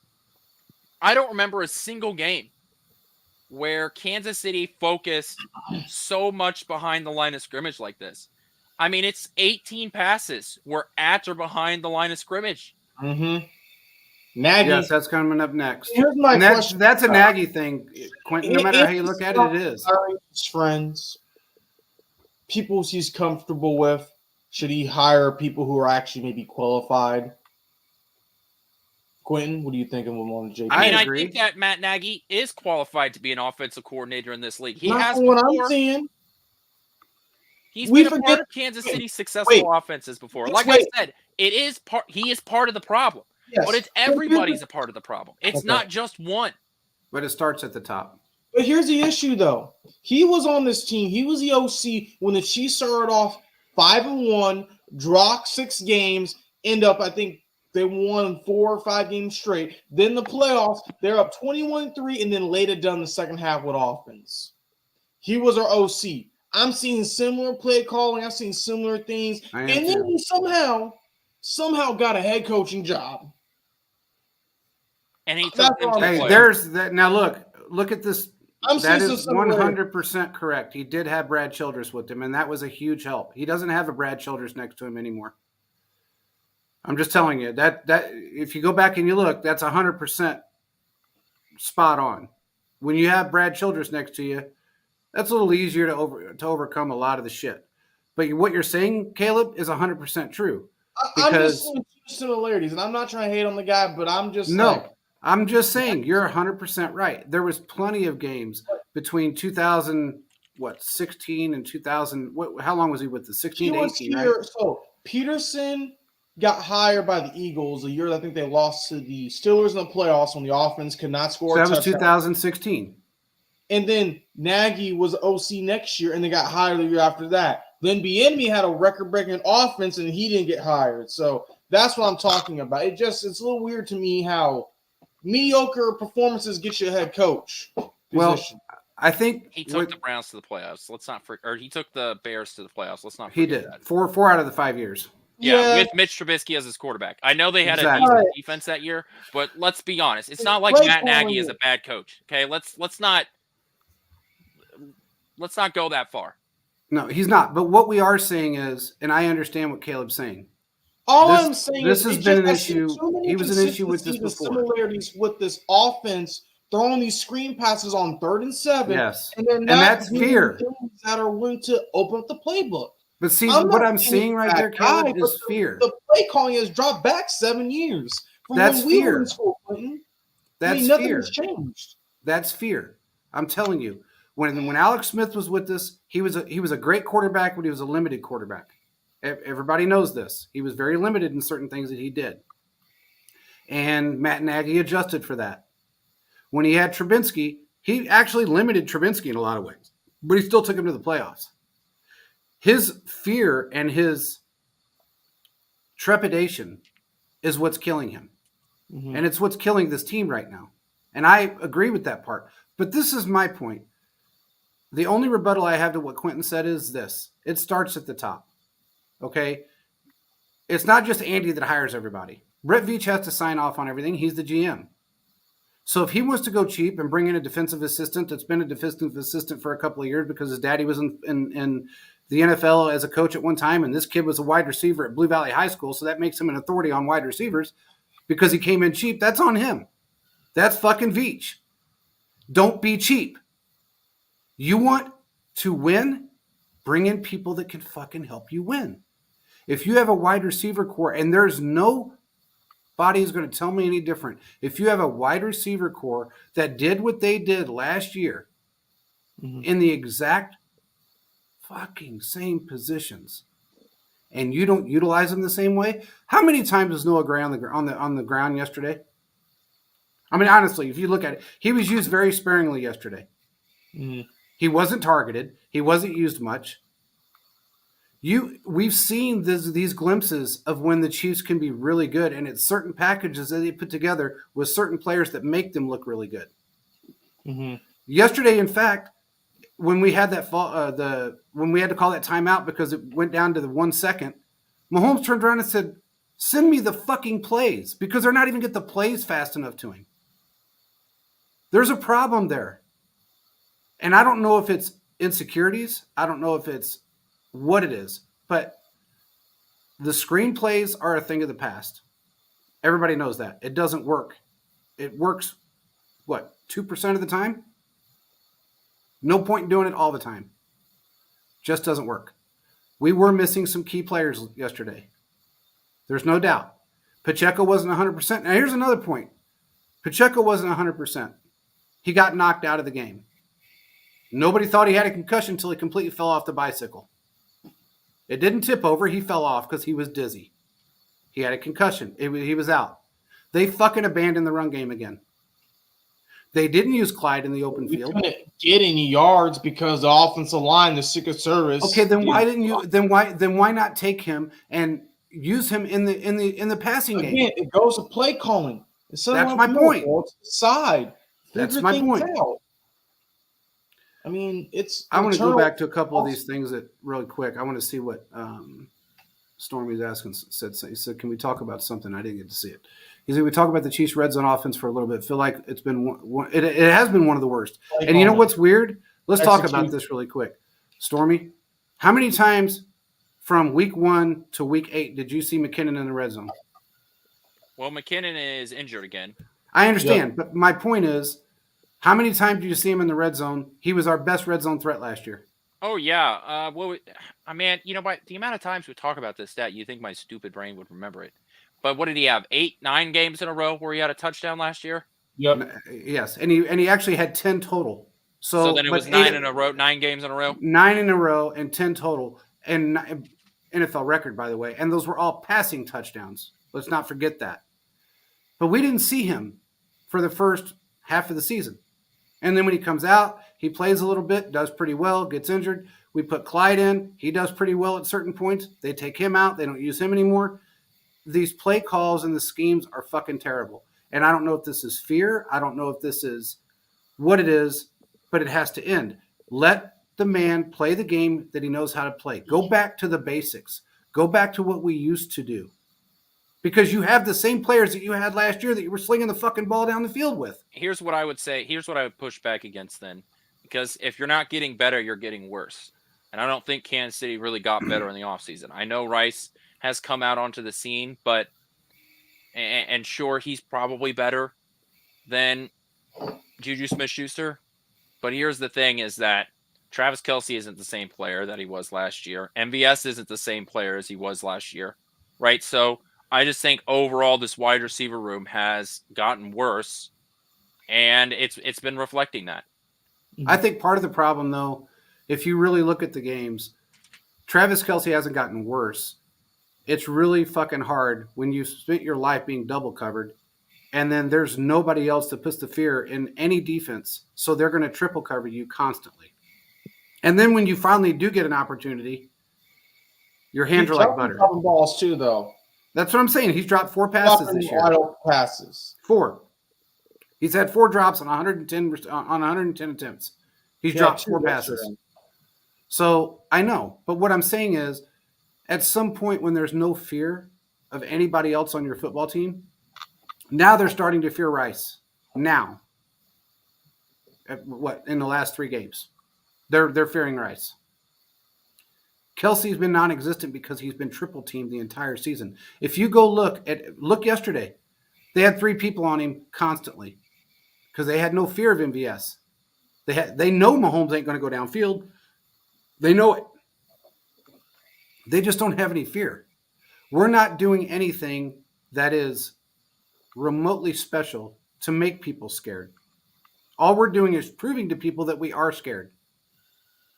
I don't remember a single game where Kansas City focused so much behind the line of scrimmage like this. I mean, it's 18 passes were at or behind the line of scrimmage. Nagy. Yes, that's coming up next. Here's my question. That's a Nagy thing, Quentin. No matter how you look at it, it is. His friends, people he's comfortable with, should he hire people who are actually maybe qualified? Quentin, what do you think of him on JP? I think that Matt Nagy is qualified to be an offensive coordinator in this league. He Not has what before. I'm saying. He's been a part of Kansas City's successful offenses before. Like I said, he is part of the problem. Yes. But it's everybody's a part of the problem. It's not just one. But it starts at the top. But here's the issue, though. He was on this team. He was the OC when the Chiefs started off 5-1, dropped 6 games, end up, I think, they won 4 or 5 games straight. Then the playoffs, they're up 21-3, and then later done the second half with offense. He was our OC. I'm seeing similar play calling. I've seen similar things. And then he somehow got a head coaching job. And he took them to Hey, there's that. Now look at this. That is 100% correct. He did have Brad Childress with him, and that was a huge help. He doesn't have a Brad Childress next to him anymore. I'm just telling you that if you go back and you look, that's 100% spot on. When you have Brad Childress next to you, that's a little easier to overcome a lot of the shit. But what you're saying, Caleb, is 100% true. I'm just seeing 2 similarities, and I'm not trying to hate on the guy, but I'm just I'm just saying you're 100% right. There was plenty of games between 2000 16 and 2000. How long was he with the 16 He to was 18? here. Right? So Peterson got hired by the Eagles a year I think they lost to the Steelers in the playoffs when the offense could not score. So a that was touchdown. 2016. And then Nagy was OC next year, and they got hired the year after that. Then Bieniemy had a record-breaking offense, and he didn't get hired. So that's what I'm talking about. It's a little weird to me how mediocre performances get you a head coach position. Well, I think he took the Browns to the playoffs. Let's not forget, or he took the Bears to the playoffs. Let's not forget he did that. four out of the 5 years. Yeah, with Mitch Trubisky as his quarterback. I know they had a decent defense that year, but let's be honest. It's not like Matt Nagy is a bad coach. Okay, let's not go that far. No, he's not. But what we are saying is, and I understand what Caleb's saying. I'm saying this has been an issue. He was an issue with this before. Similarities with this offense, throwing these screen passes on 3rd and 7. Yes, and that's fear that are willing to open up the playbook. But see, what I'm seeing right there, Caleb, is fear. The play calling has dropped back 7 years. That's fear. That's nothing fear. has changed. That's fear. I'm telling you. When Alex Smith was with us, he was a great quarterback, but he was a limited quarterback. Everybody knows this. He was very limited in certain things that he did. And Matt Nagy adjusted for that. When he had Trubinsky, he actually limited Trubinsky in a lot of ways, but he still took him to the playoffs. His fear and his trepidation is what's killing him. Mm-hmm. And it's what's killing this team right now. And I agree with that part. But this is my point. The only rebuttal I have to what Quentin said is this. It starts at the top. Okay? It's not just Andy that hires everybody. Brett Veach has to sign off on everything. He's the GM. So if he wants to go cheap and bring in a defensive assistant that's been a defensive assistant for a couple of years because his daddy was in the NFL as a coach at one time, and this kid was a wide receiver at Blue Valley High School, so that makes him an authority on wide receivers because he came in cheap, that's on him. That's fucking Veach. Don't be cheap. You want to win? Bring in people that can fucking help you win. If you have a wide receiver core, and there's nobody who's going to tell me any different. If you have a wide receiver core that did what they did last year in the exact fucking same positions, and you don't utilize them the same way, how many times was Noah Gray on the ground yesterday? I mean, honestly, if you look at it, he was used very sparingly yesterday. Mm-hmm. He wasn't targeted. He wasn't used much. We've seen these glimpses of when the Chiefs can be really good, and it's certain packages that they put together with certain players that make them look really good. Mm-hmm. Yesterday, in fact, when we had when we had to call that timeout because it went down to the 1 second, Mahomes turned around and said, "Send me the fucking plays," because they're not even get the plays fast enough to him. There's a problem there. And I don't know if it's insecurities. I don't know if it's what it is. But the screenplays are a thing of the past. Everybody knows that. It doesn't work. It works, 2% of the time? No point in doing it all the time. Just doesn't work. We were missing some key players yesterday. There's no doubt. Pacheco wasn't 100%. Now, here's another point. Pacheco wasn't 100%. He got knocked out of the game. Nobody thought he had a concussion until he completely fell off the bicycle. It didn't tip over. He fell off because he was dizzy. He had a concussion. He was out. They fucking abandoned the run game again. They didn't use Clyde in the open field. We couldn't get any yards because the offensive line, the Secret Service. Okay, then why didn't you? Then why not take him and use him in the passing game? Again, it goes to play calling. That's my point. Side. That's my point. I mean, I want to go back to a couple of these things that really quick. I want to see what Stormy's asking. He said, "Can we talk about something?" I didn't get to see it. He said, "We talk about the Chiefs' red zone offense for a little bit. Feel like it's been it has been one of the worst." And you know what's weird? Let's talk about this really quick. Stormy, how many times from week 1 to week 8 did you see McKinnon in the red zone? Well, McKinnon is injured again. I understand, but my point is, how many times did you see him in the red zone? He was our best red zone threat last year. Oh, yeah. You know what? The amount of times we talk about this stat, you think my stupid brain would remember it. But what did he have? 8, 9 games in a row where he had a touchdown last year? Yep. Yes, and he actually had 10 total. So then it was but 9 games in a row. 9 in a row and 10 total, and NFL record, by the way. And those were all passing touchdowns. Let's not forget that. But we didn't see him for the first half of the season. And then when he comes out, he plays a little bit, does pretty well, gets injured. We put Clyde in. He does pretty well at certain points. They take him out. They don't use him anymore. These play calls and the schemes are fucking terrible. And I don't know if this is fear. I don't know if this is what it is, but it has to end. Let the man play the game that he knows how to play. Go back to the basics. Go back to what we used to do. Because you have the same players that you had last year that you were slinging the fucking ball down the field with. Here's what I would say. Here's what I would push back against then. Because if you're not getting better, you're getting worse. And I don't think Kansas City really got better in the offseason. I know Rice has come out onto the scene, but and sure, he's probably better than Juju Smith-Schuster. But here's the thing is that Travis Kelce isn't the same player that he was last year. MVS isn't the same player as he was last year, right? So I just think overall this wide receiver room has gotten worse, and it's been reflecting that. I think part of the problem, though, if you really look at the games, Travis Kelce hasn't gotten worse. It's really fucking hard when you spent your life being double covered, and then there's nobody else that puts the fear in any defense, so they're going to triple cover you constantly. And then when you finally do get an opportunity, your hands are like butter. Dropping balls too, though. That's what I'm saying. He's dropped 4 passes this year. Passes. 4. He's had 4 drops on 110 attempts. He's dropped 4 passes. So I know, but what I'm saying is, at some point when there's no fear of anybody else on your football team, now they're starting to fear Rice. Now, in the last 3 games, they're fearing Rice. Kelce's been non-existent because he's been triple teamed the entire season. If you go look yesterday, they had 3 people on him constantly because they had no fear of MVS. They know Mahomes ain't going to go downfield. They know it. They just don't have any fear. We're not doing anything that is remotely special to make people scared. All we're doing is proving to people that we are scared.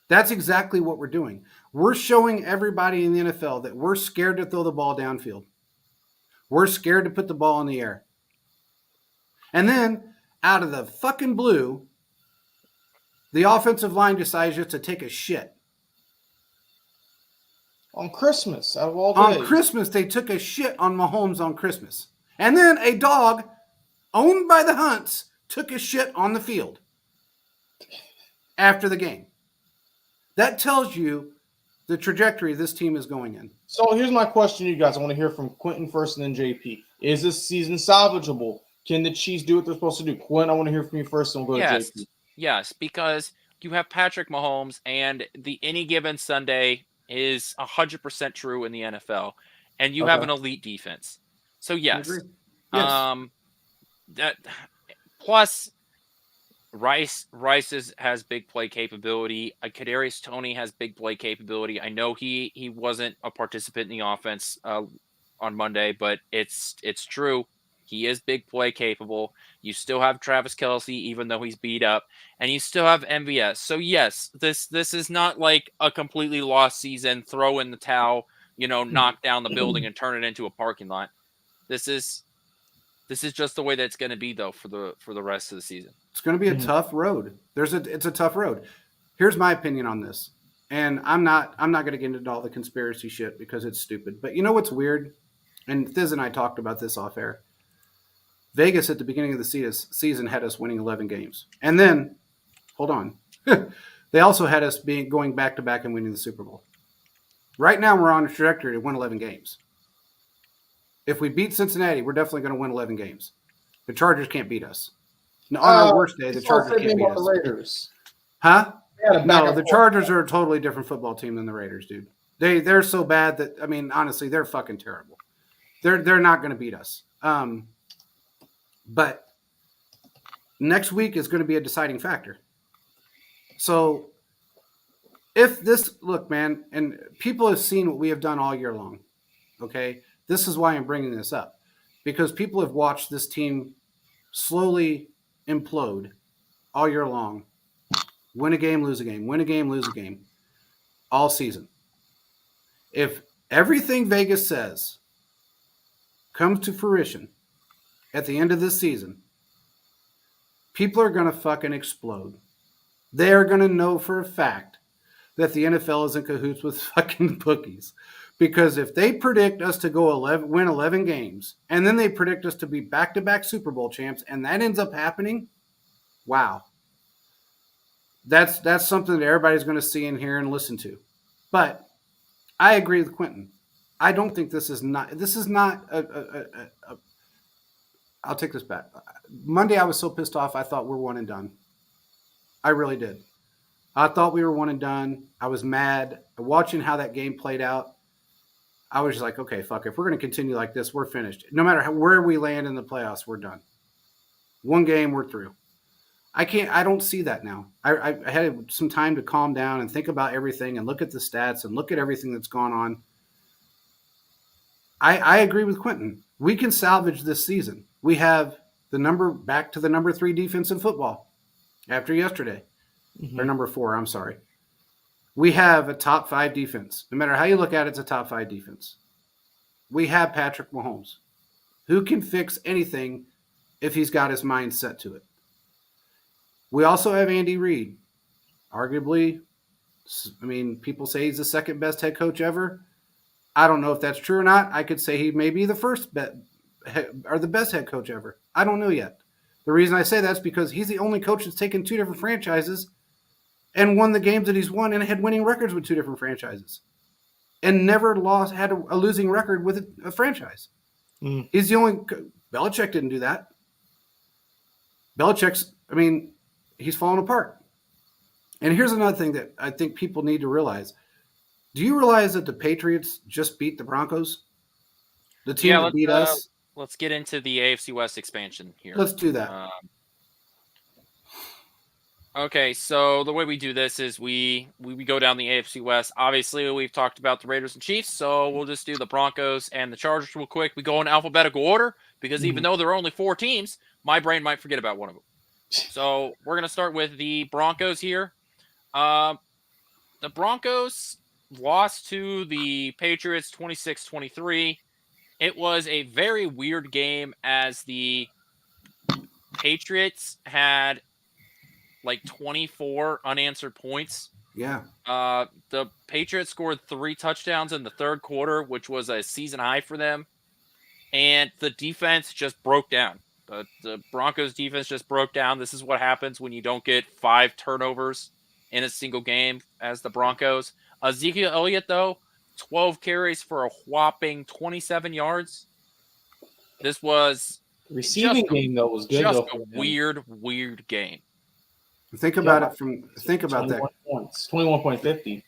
That's exactly what we're doing. We're showing everybody in the NFL that we're scared to throw the ball downfield. We're scared to put the ball in the air. And then, out of the fucking blue, the offensive line decides just to take a shit. On Christmas, out of all days. On Christmas, they took a shit on Mahomes on Christmas. And then a dog owned by the Hunts took a shit on the field after the game. That tells you the trajectory this team is going in. So here's my question to you guys. I want to hear from Quentin first and then JP. Is this season salvageable? Can the Chiefs do what they're supposed to do? Quentin, I want to hear from you first and we'll go to JP. Yes, because you have Patrick Mahomes and the any given Sunday is 100% true in the NFL, and you have an elite defense. So yes. That plus Rice has big play capability. Kadarius Toney has big play capability. I know he wasn't a participant in the offense on Monday, but it's true. He is big play capable. You still have Travis Kelce, even though he's beat up, and you still have MVS. So yes, this is not like a completely lost season. Throw in the towel, knock down the building and turn it into a parking lot. This is just the way that it's going to be though for the rest of the season. It's going to be a tough road. It's a tough road. Here's my opinion on this, and I'm not going to get into all the conspiracy shit because it's stupid. But you know what's weird? And Thiz and I talked about this off air. Vegas at the beginning of the season had us winning 11 games. And then, hold on, they also had us going back-to-back and winning the Super Bowl. Right now, we're on a trajectory to win 11 games. If we beat Cincinnati, we're definitely going to win 11 games. The Chargers can't beat us. On our worst day, the Chargers can't beat us. The Raiders. Huh? No, the Chargers are a totally different football team than the Raiders, dude. They're so bad that, I mean, honestly, they're fucking terrible. They're not going to beat us. But next week is going to be a deciding factor. So look, man, and people have seen what we have done all year long. Okay. This is why I'm bringing this up, because people have watched this team slowly implode all year long. Win a game, lose a game. Win a game, lose a game. All season. If everything Vegas says comes to fruition at the end of this season, people are going to fucking explode. They are going to know for a fact that the NFL is in cahoots with fucking bookies. Because if they predict us to go win 11 games, and then they predict us to be back-to-back Super Bowl champs, and that ends up happening, wow. That's something that everybody's going to see and hear and listen to. But I agree with Quentin. I don't think this is not I'll take this back. Monday I was so pissed off I thought we're one and done. I really did. I thought we were one and done. I was mad. Watching how that game played out, I was just like, okay, fuck. If we're going to continue like this, we're finished. No matter where we land in the playoffs, we're done. One game, we're through. I don't see that now. I had some time to calm down and think about everything and look at the stats and look at everything that's gone on. I agree with Quentin. We can salvage this season. We have back to the number 3 defense in football after yesterday. Mm-hmm. Or number 4, I'm sorry. We have a top 5 defense. No matter how you look at it, it's a top 5 defense. We have Patrick Mahomes, who can fix anything if he's got his mind set to it. We also have Andy Reid. Arguably, people say he's the second best head coach ever. I don't know if that's true or not. I could say he may be the the best head coach ever. I don't know yet. The reason I say that's because he's the only coach that's taken 2 different franchises and won the games that he's won and had winning records with 2 different franchises and never had a losing record with a franchise. Mm. He's the only – Belichick didn't do that. He's fallen apart. And here's another thing that I think people need to realize. Do you realize that the Patriots just beat the Broncos? The team that beat us? Let's get into the AFC West expansion here. Let's do that. Okay, so the way we do this is we go down the AFC West. Obviously, we've talked about the Raiders and Chiefs, so we'll just do the Broncos and the Chargers real quick. We go in alphabetical order because even though there are only 4 teams, my brain might forget about one of them. So we're going to start with the Broncos here. The Broncos lost to the Patriots 26-23. It was a very weird game as the Patriots had like 24 unanswered points. Yeah. The Patriots scored 3 touchdowns in the third quarter, which was a season high for them. And the defense just broke down. The Broncos defense just broke down. This is what happens when you don't get 5 turnovers in a single game as the Broncos. Ezekiel Elliott, though, 12 carries for a whopping 27 yards. This was receiving game, though, was good. Just a weird game. Think about that. Points, 21.50.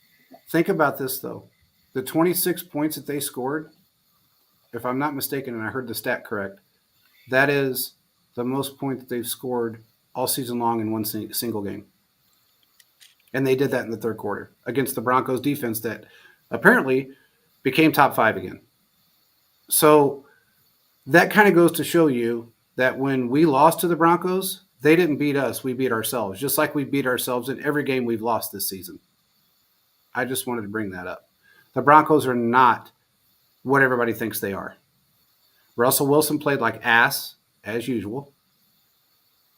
Think about this, though. The 26 points that they scored, if I'm not mistaken, and I heard the stat correct, that is the most points they've scored all season long in one single game. And they did that in the third quarter against the Broncos defense that apparently became top 5 again. So that kind of goes to show you that when we lost to the Broncos, they didn't beat us. We beat ourselves, just like we beat ourselves in every game we've lost this season. I just wanted to bring that up. The Broncos are not what everybody thinks they are. Russell Wilson played like ass, as usual.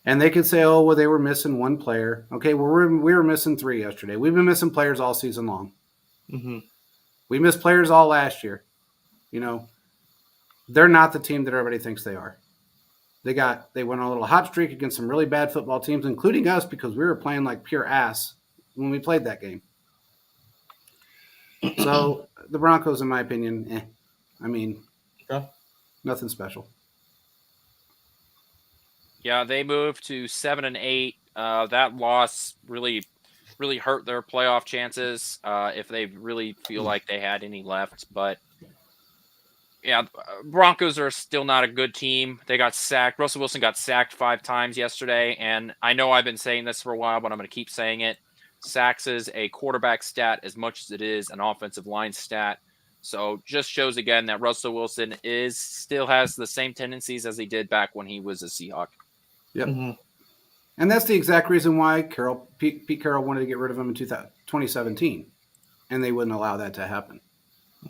And they could say, oh, well, they were missing 1 player. Okay, well, we were missing 3 yesterday. We've been missing players all season long. Mm-hmm. We missed players all last year. They're not the team that everybody thinks they are. They went on a little hot streak against some really bad football teams, including us, because we were playing like pure ass when we played that game. So the Broncos, in my opinion, nothing special. Yeah, they moved to 7-8. That loss really hurt their playoff chances if they really feel like they had any left. But yeah, Broncos are still not a good team. They got sacked. Russell Wilson got sacked 5 times yesterday, and I know I've been saying this for a while, but I'm going to keep saying it. Sacks is a quarterback stat as much as it is an offensive line stat. So just shows again that Russell Wilson still has the same tendencies as he did back when he was a Seahawk. Yep. Mm-hmm. And that's the exact reason why Pete Carroll wanted to get rid of him in 2017. And they wouldn't allow that to happen.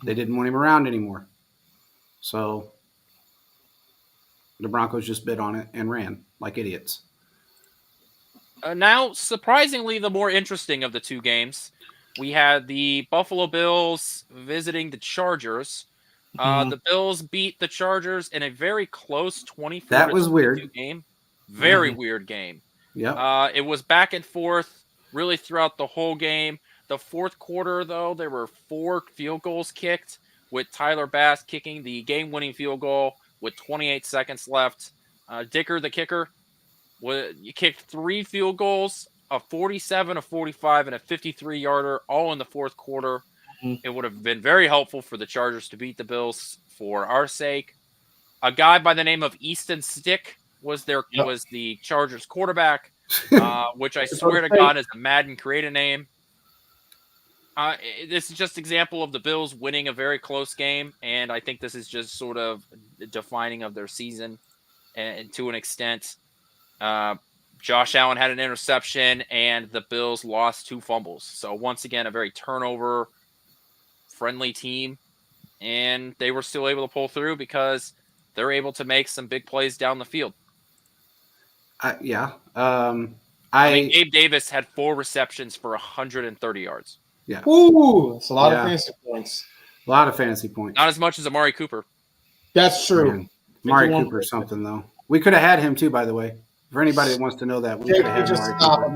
They didn't want him around anymore. So the Broncos just bid on it and ran like idiots. Now, surprisingly, the more interesting of the two games, we had the Buffalo Bills visiting the Chargers. The Bills beat the Chargers in a very close 24 That was weird game. Very weird game. Yeah. It was back and forth really throughout the whole game. The fourth quarter, though, there were 4 field goals kicked, with Tyler Bass kicking the game-winning field goal with 28 seconds left. Dicker, the kicker, you kicked 3 field goals, a 47, a 45, and a 53-yarder, all in the fourth quarter. It would have been very helpful for the Chargers to beat the Bills for our sake. A guy by the name of Easton Stick was the Chargers quarterback, which I swear to God is a Madden creative name. This is just an example of the Bills winning a very close game, and I think this is just sort of defining of their season, and to an extent. Josh Allen had an interception, and the Bills lost 2 fumbles. So once again, a very turnover-friendly team, and they were still able to pull through because they're able to make some big plays down the field. Yeah. I mean, Gabe Davis had 4 receptions for 130 yards. Yeah. Ooh, it's a lot of fantasy points. A lot of fantasy points. Not as much as Amari Cooper. That's true. Man. Amari Cooper is something, though. We could have had him, too, by the way. For anybody that wants to know that, we could have had just Amari stop. Cooper.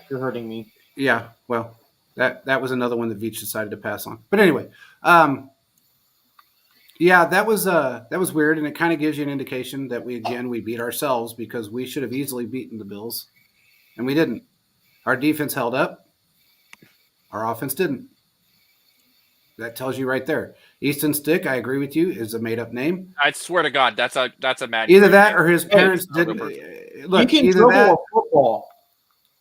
You're hurting me. Yeah, well, that was another one that Veach decided to pass on. But anyway, yeah, that was weird, and it kind of gives you an indication that we beat ourselves because we should have easily beaten the Bills, and we didn't. Our defense held up. Our offense didn't. That tells you right there. Easton Stick, I agree with you, is a made-up name. I swear to God, that's a mad. Either that or his parents didn't. Look, you can either dribble that. a football.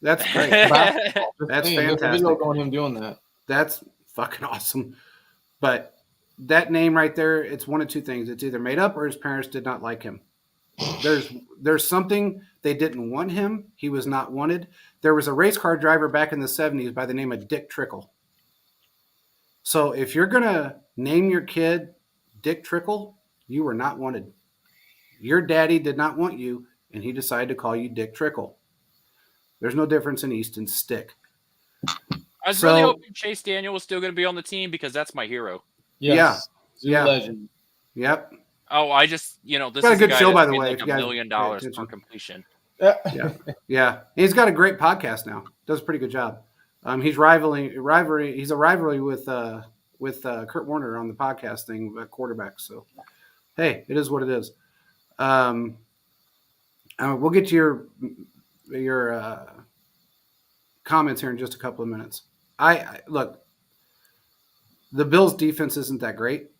That's great. That's fantastic. There's a video going him doing that. That's fucking awesome. But that name right there, it's one of two things. It's either made up or his parents did not like him. There's something they didn't want him. He was not wanted. There was a race car driver back in the 70s by the name of Dick Trickle. So if you're going to name your kid Dick Trickle, you were not wanted. Your daddy did not want you, and he decided to call you Dick Trickle. There's no difference in Easton Stick. I was really hoping Chase Daniel was still going to be on the team because that's my hero. Yes. Yeah. Legend. Yep. Oh, I just, this got is a good guy show, by the made way. like $1 million per completion. Yeah. He's got a great podcast now. Does a pretty good job. He's rivalry. He's a rivalry with Kurt Warner on the podcast thing, quarterback. So, hey, it is what it is. We'll get to your comments here in just a couple of minutes. I look. The Bills' defense isn't that great.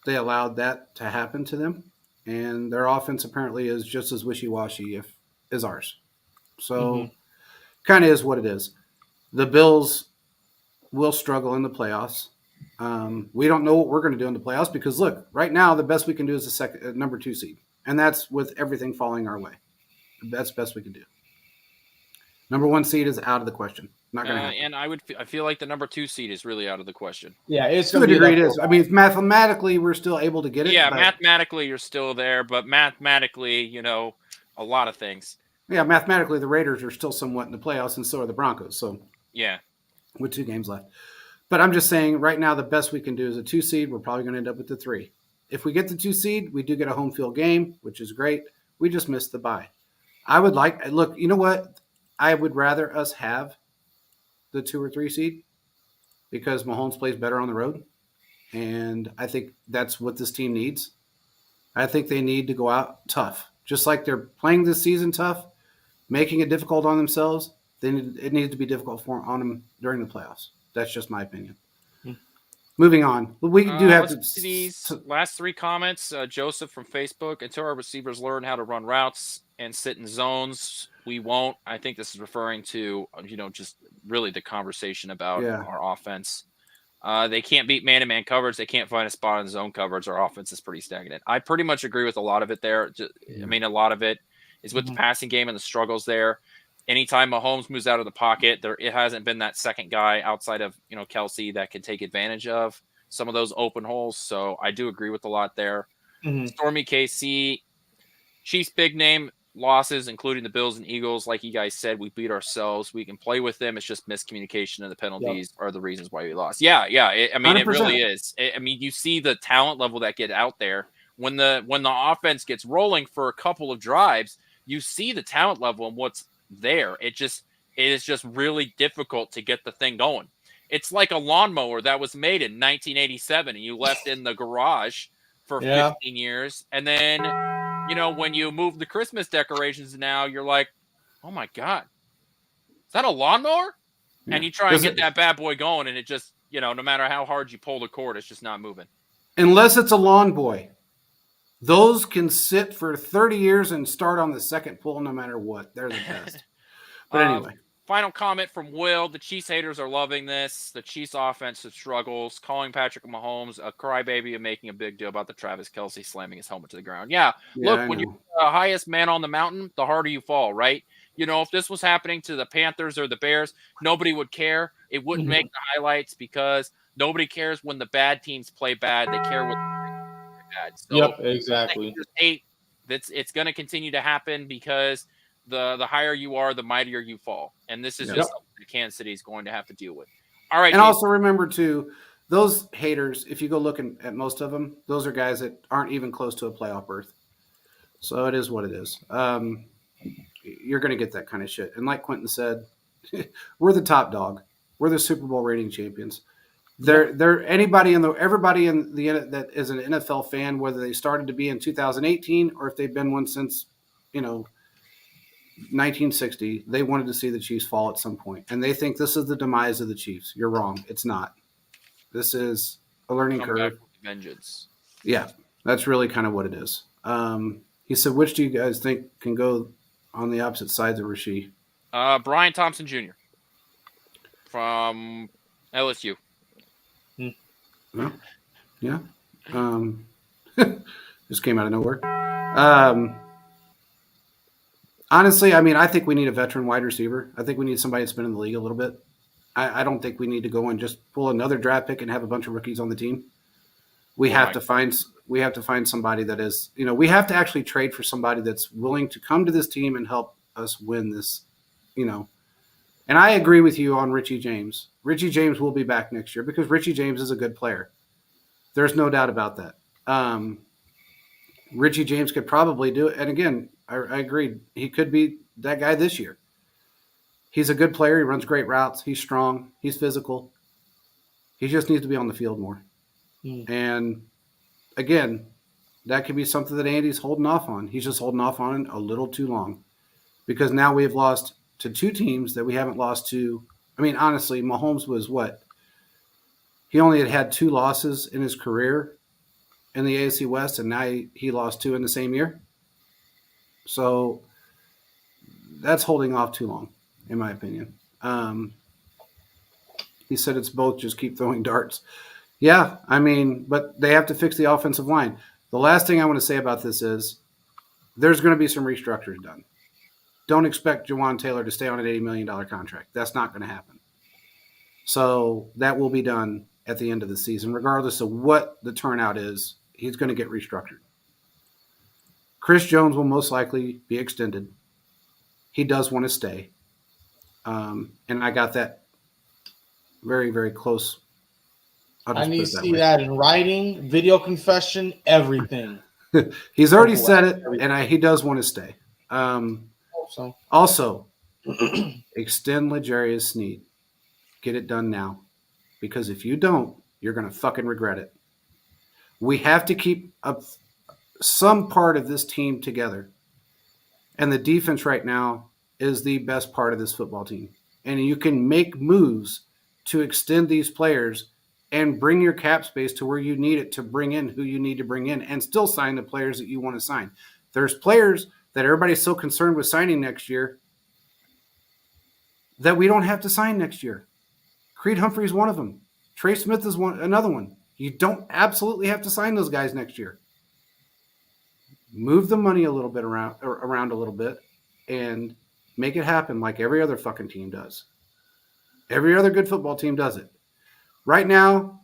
They allowed that to happen to them, and their offense apparently is just as wishy-washy as ours. So, kind of is what it is. The Bills will struggle in the playoffs. We don't know what we're going to do in the playoffs because, look, right now the best we can do is the number 2 seed, and that's with everything falling our way. That's the best we can do. Number 1 seed is out of the question. Not going to happen. And I feel like the number 2 seed is really out of the question. Yeah, it's to a degree. It is. I mean, mathematically, we're still able to get it. Yeah, mathematically, you're still there, but mathematically, a lot of things. Yeah, mathematically, the Raiders are still somewhat in the playoffs, and so are the Broncos. So, yeah, with 2 games left. But I'm just saying, right now, the best we can do is a 2 seed. We're probably going to end up with the 3. If we get the 2 seed, we do get a home field game, which is great. We just missed the bye. Look, you know what? I would rather us have the 2 or 3 seed because Mahomes plays better on the road. And I think that's what this team needs. I think they need to go out tough. Just like they're playing this season tough, making it difficult on themselves, it needs to be difficult on them during the playoffs. That's just my opinion. Moving on. We do have these last 3 comments. Joseph from Facebook. Until our receivers learn how to run routes and sit in zones, we won't. I think this is referring to, just really the conversation about our offense. They can't beat man-to-man coverage. They can't find a spot in zone coverage. Our offense is pretty stagnant. I pretty much agree with a lot of it there. I mean, a lot of it is with the passing game and the struggles there. Anytime Mahomes moves out of the pocket, it hasn't been that second guy outside of Kelsey that can take advantage of some of those open holes. So I do agree with a lot there. Stormy KC, Chiefs big name losses, including the Bills and Eagles. Like you guys said, we beat ourselves. We can play with them. It's just miscommunication, and the penalties are the reasons why we lost. Yeah. I mean, 100%. It really is. I mean, you see the talent level that get out there when the offense gets rolling for a couple of drives. You see the talent level and what's there. It is just really difficult to get the thing going. It's like a lawnmower that was made in 1987 and you left in the garage for 15 years, and then when you move the Christmas decorations now, you're like, oh my God, is that a lawnmower? Yeah. And you try and get that bad boy going, and it just, no matter how hard you pull the cord, it's just not moving. Unless it's a lawn boy. Those can sit for 30 years and start on the second pull no matter what. They're the best. But anyway. Final comment from Will. The Chiefs haters are loving this. The Chiefs offensive struggles, calling Patrick Mahomes a crybaby and making a big deal about the Travis Kelce slamming his helmet to the ground. Yeah, look, when you're the highest man on the mountain, the harder you fall, right? If this was happening to the Panthers or the Bears, nobody would care. It wouldn't make the highlights because nobody cares when the bad teams play bad. They care when they play bad. So exactly. It's going to continue to happen because the higher you are, the mightier you fall. And this is just something that Kansas City is going to have to deal with. All right. And also remember, too, those haters, if you go looking at most of them, those are guys that aren't even close to a playoff berth. So it is what it is. You're going to get that kind of shit. And like Quentin said, we're the top dog. We're the Super Bowl rating champions. Everybody in the that is an NFL fan, whether they started to be in 2018 or if they've been one since, 1960, they wanted to see the Chiefs fall at some point, and they think this is the demise of the Chiefs. You're wrong. It's not. This is a learning curve. Vengeance. Yeah, that's really kind of what it is. He said, which do you guys think can go on the opposite sides of Rasheed? Brian Thompson Jr. from LSU. Yeah. Just came out of nowhere. Honestly, I mean, I think we need a veteran wide receiver. I think we need somebody that's been in the league a little bit. I don't think we need to go and just pull another draft pick and have a bunch of rookies on the team. We have to find somebody that is, we have to actually trade for somebody that's willing to come to this team and help us win this, And I agree with you on Richie James. Richie James will be back next year because Richie James is a good player. There's no doubt about that. Richie James could probably do it. And again, I agreed. He could be that guy this year. He's a good player. He runs great routes. He's strong. He's physical. He just needs to be on the field more. And again, that could be something that Andy's holding off on. He's just holding off on it a little too long because now we have lost to two teams that we haven't lost to. I mean, honestly, Mahomes was what? He only had 2 losses in his career in the AFC West, and now he lost 2 in the same year. So that's holding off too long, in my opinion. He said it's both just keep throwing darts. Yeah, I mean, but they have to fix the offensive line. The last thing I want to say about this is there's going to be some restructures done. Don't expect Jawan Taylor to stay on an $80 million contract. That's not going to happen. So that will be done at the end of the season. Regardless of what the turnout is, he's going to get restructured. Chris Jones will most likely be extended. He does want to stay. And I got that very, very close. I need to see that in writing, video confession, everything. He's already said it, and he does want to stay. Also, extend L'Jarius Sneed. Get it done now. Because if you don't, you're going to fucking regret it. We have to keep some part of this team together. And the defense right now is the best part of this football team. And you can make moves to extend these players and bring your cap space to where you need it to bring in who you need to bring in and still sign the players that you want to sign. There's players that everybody's so concerned with signing next year that we don't have to sign next year. Creed Humphrey's one of them. Trey Smith is another one. You don't absolutely have to sign those guys next year. move the money a little bit around a little bit, and make it happen like every other fucking team does. Every other good football team does it. Right now,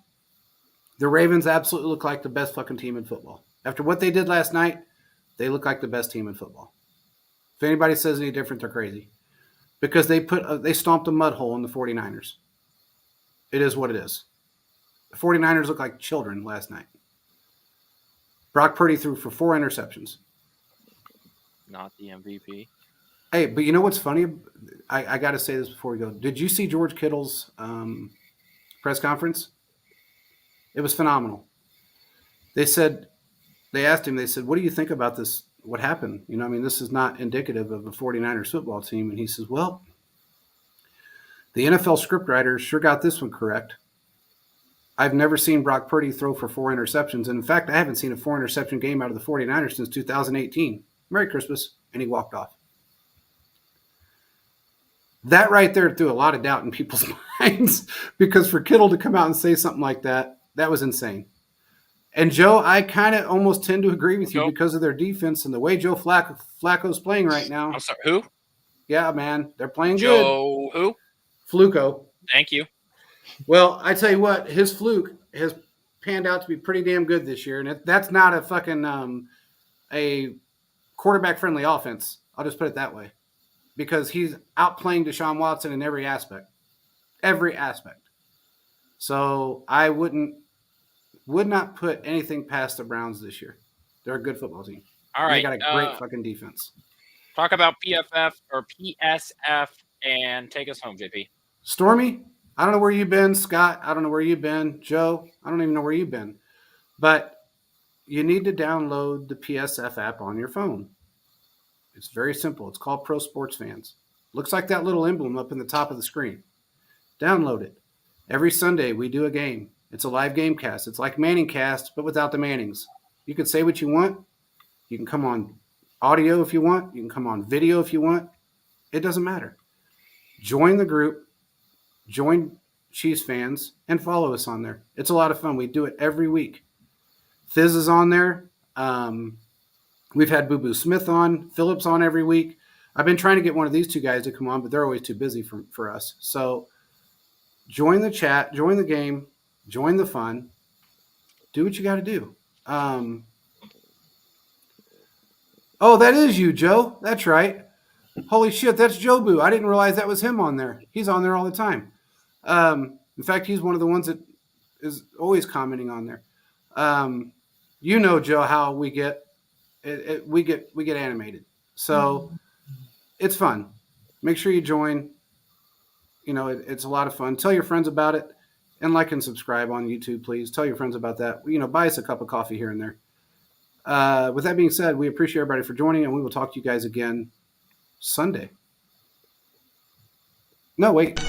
the Ravens absolutely look like the best fucking team in football. After what they did last night, they look like the best team in football. If anybody says any different, they're crazy. Because they stomped a mud hole in the 49ers. It is what it is. The 49ers look like children last night. Brock Purdy threw for 4 interceptions. Not the MVP. Hey, but you know what's funny? I got to say this before we go. Did you see George Kittle's press conference? It was phenomenal. They asked him, what do you think about this? What happened? This is not indicative of a 49ers football team. And he says, well, the NFL scriptwriters sure got this one correct. I've never seen Brock Purdy throw for 4 interceptions. And in fact, I haven't seen a 4 interception game out of the 49ers since 2018. Merry Christmas. And he walked off. That right there threw a lot of doubt in people's minds, because for Kittle to come out and say something like that, that was insane. And Joe, I kind of almost tend to agree with you because of their defense and the way Joe Flacco's playing right now. I'm sorry, who? Yeah, man, they're playing Joe good. Who? Fluco. Thank you. Well, I tell you what, his fluke has panned out to be pretty damn good this year, and that's not a fucking a quarterback-friendly offense. I'll just put it that way. Because he's outplaying Deshaun Watson in every aspect. Every aspect. So I would not put anything past the Browns this year. They're a good football team. All right. They got a great fucking defense. Talk about PFF or PSF and take us home, JP. Stormy, I don't know where you've been. Scott, I don't know where you've been. Joe, I don't even know where you've been. But you need to download the PSF app on your phone. It's very simple. It's called Pro Sports Fans. Looks like that little emblem up in the top of the screen. Download it. Every Sunday we do a game. It's a live game cast. It's like Manning Cast, but without the Mannings. You can say what you want. You can come on audio if you want. You can come on video if you want. It doesn't matter. Join the group. Join Chiefs fans and follow us on there. It's a lot of fun. We do it every week. Thiz is on there. We've had Boo Boo Smith on, Phillips on every week. I've been trying to get one of these two guys to come on, but they're always too busy for us. So join the chat, join the game, join the fun. Do what you got to do. Oh, that is you, Joe. That's right. Holy shit, that's Joe Boo. I didn't realize that was him on there. He's on there all the time. In fact, he's one of the ones that is always commenting on there. Joe, how we get we get animated. So it's fun. Make sure you join. It's a lot of fun. Tell your friends about it, and like and subscribe on YouTube, please. Tell your friends about that. Buy us a cup of coffee here and there. With that being said, we appreciate everybody for joining, and we will talk to you guys again Sunday. No, wait.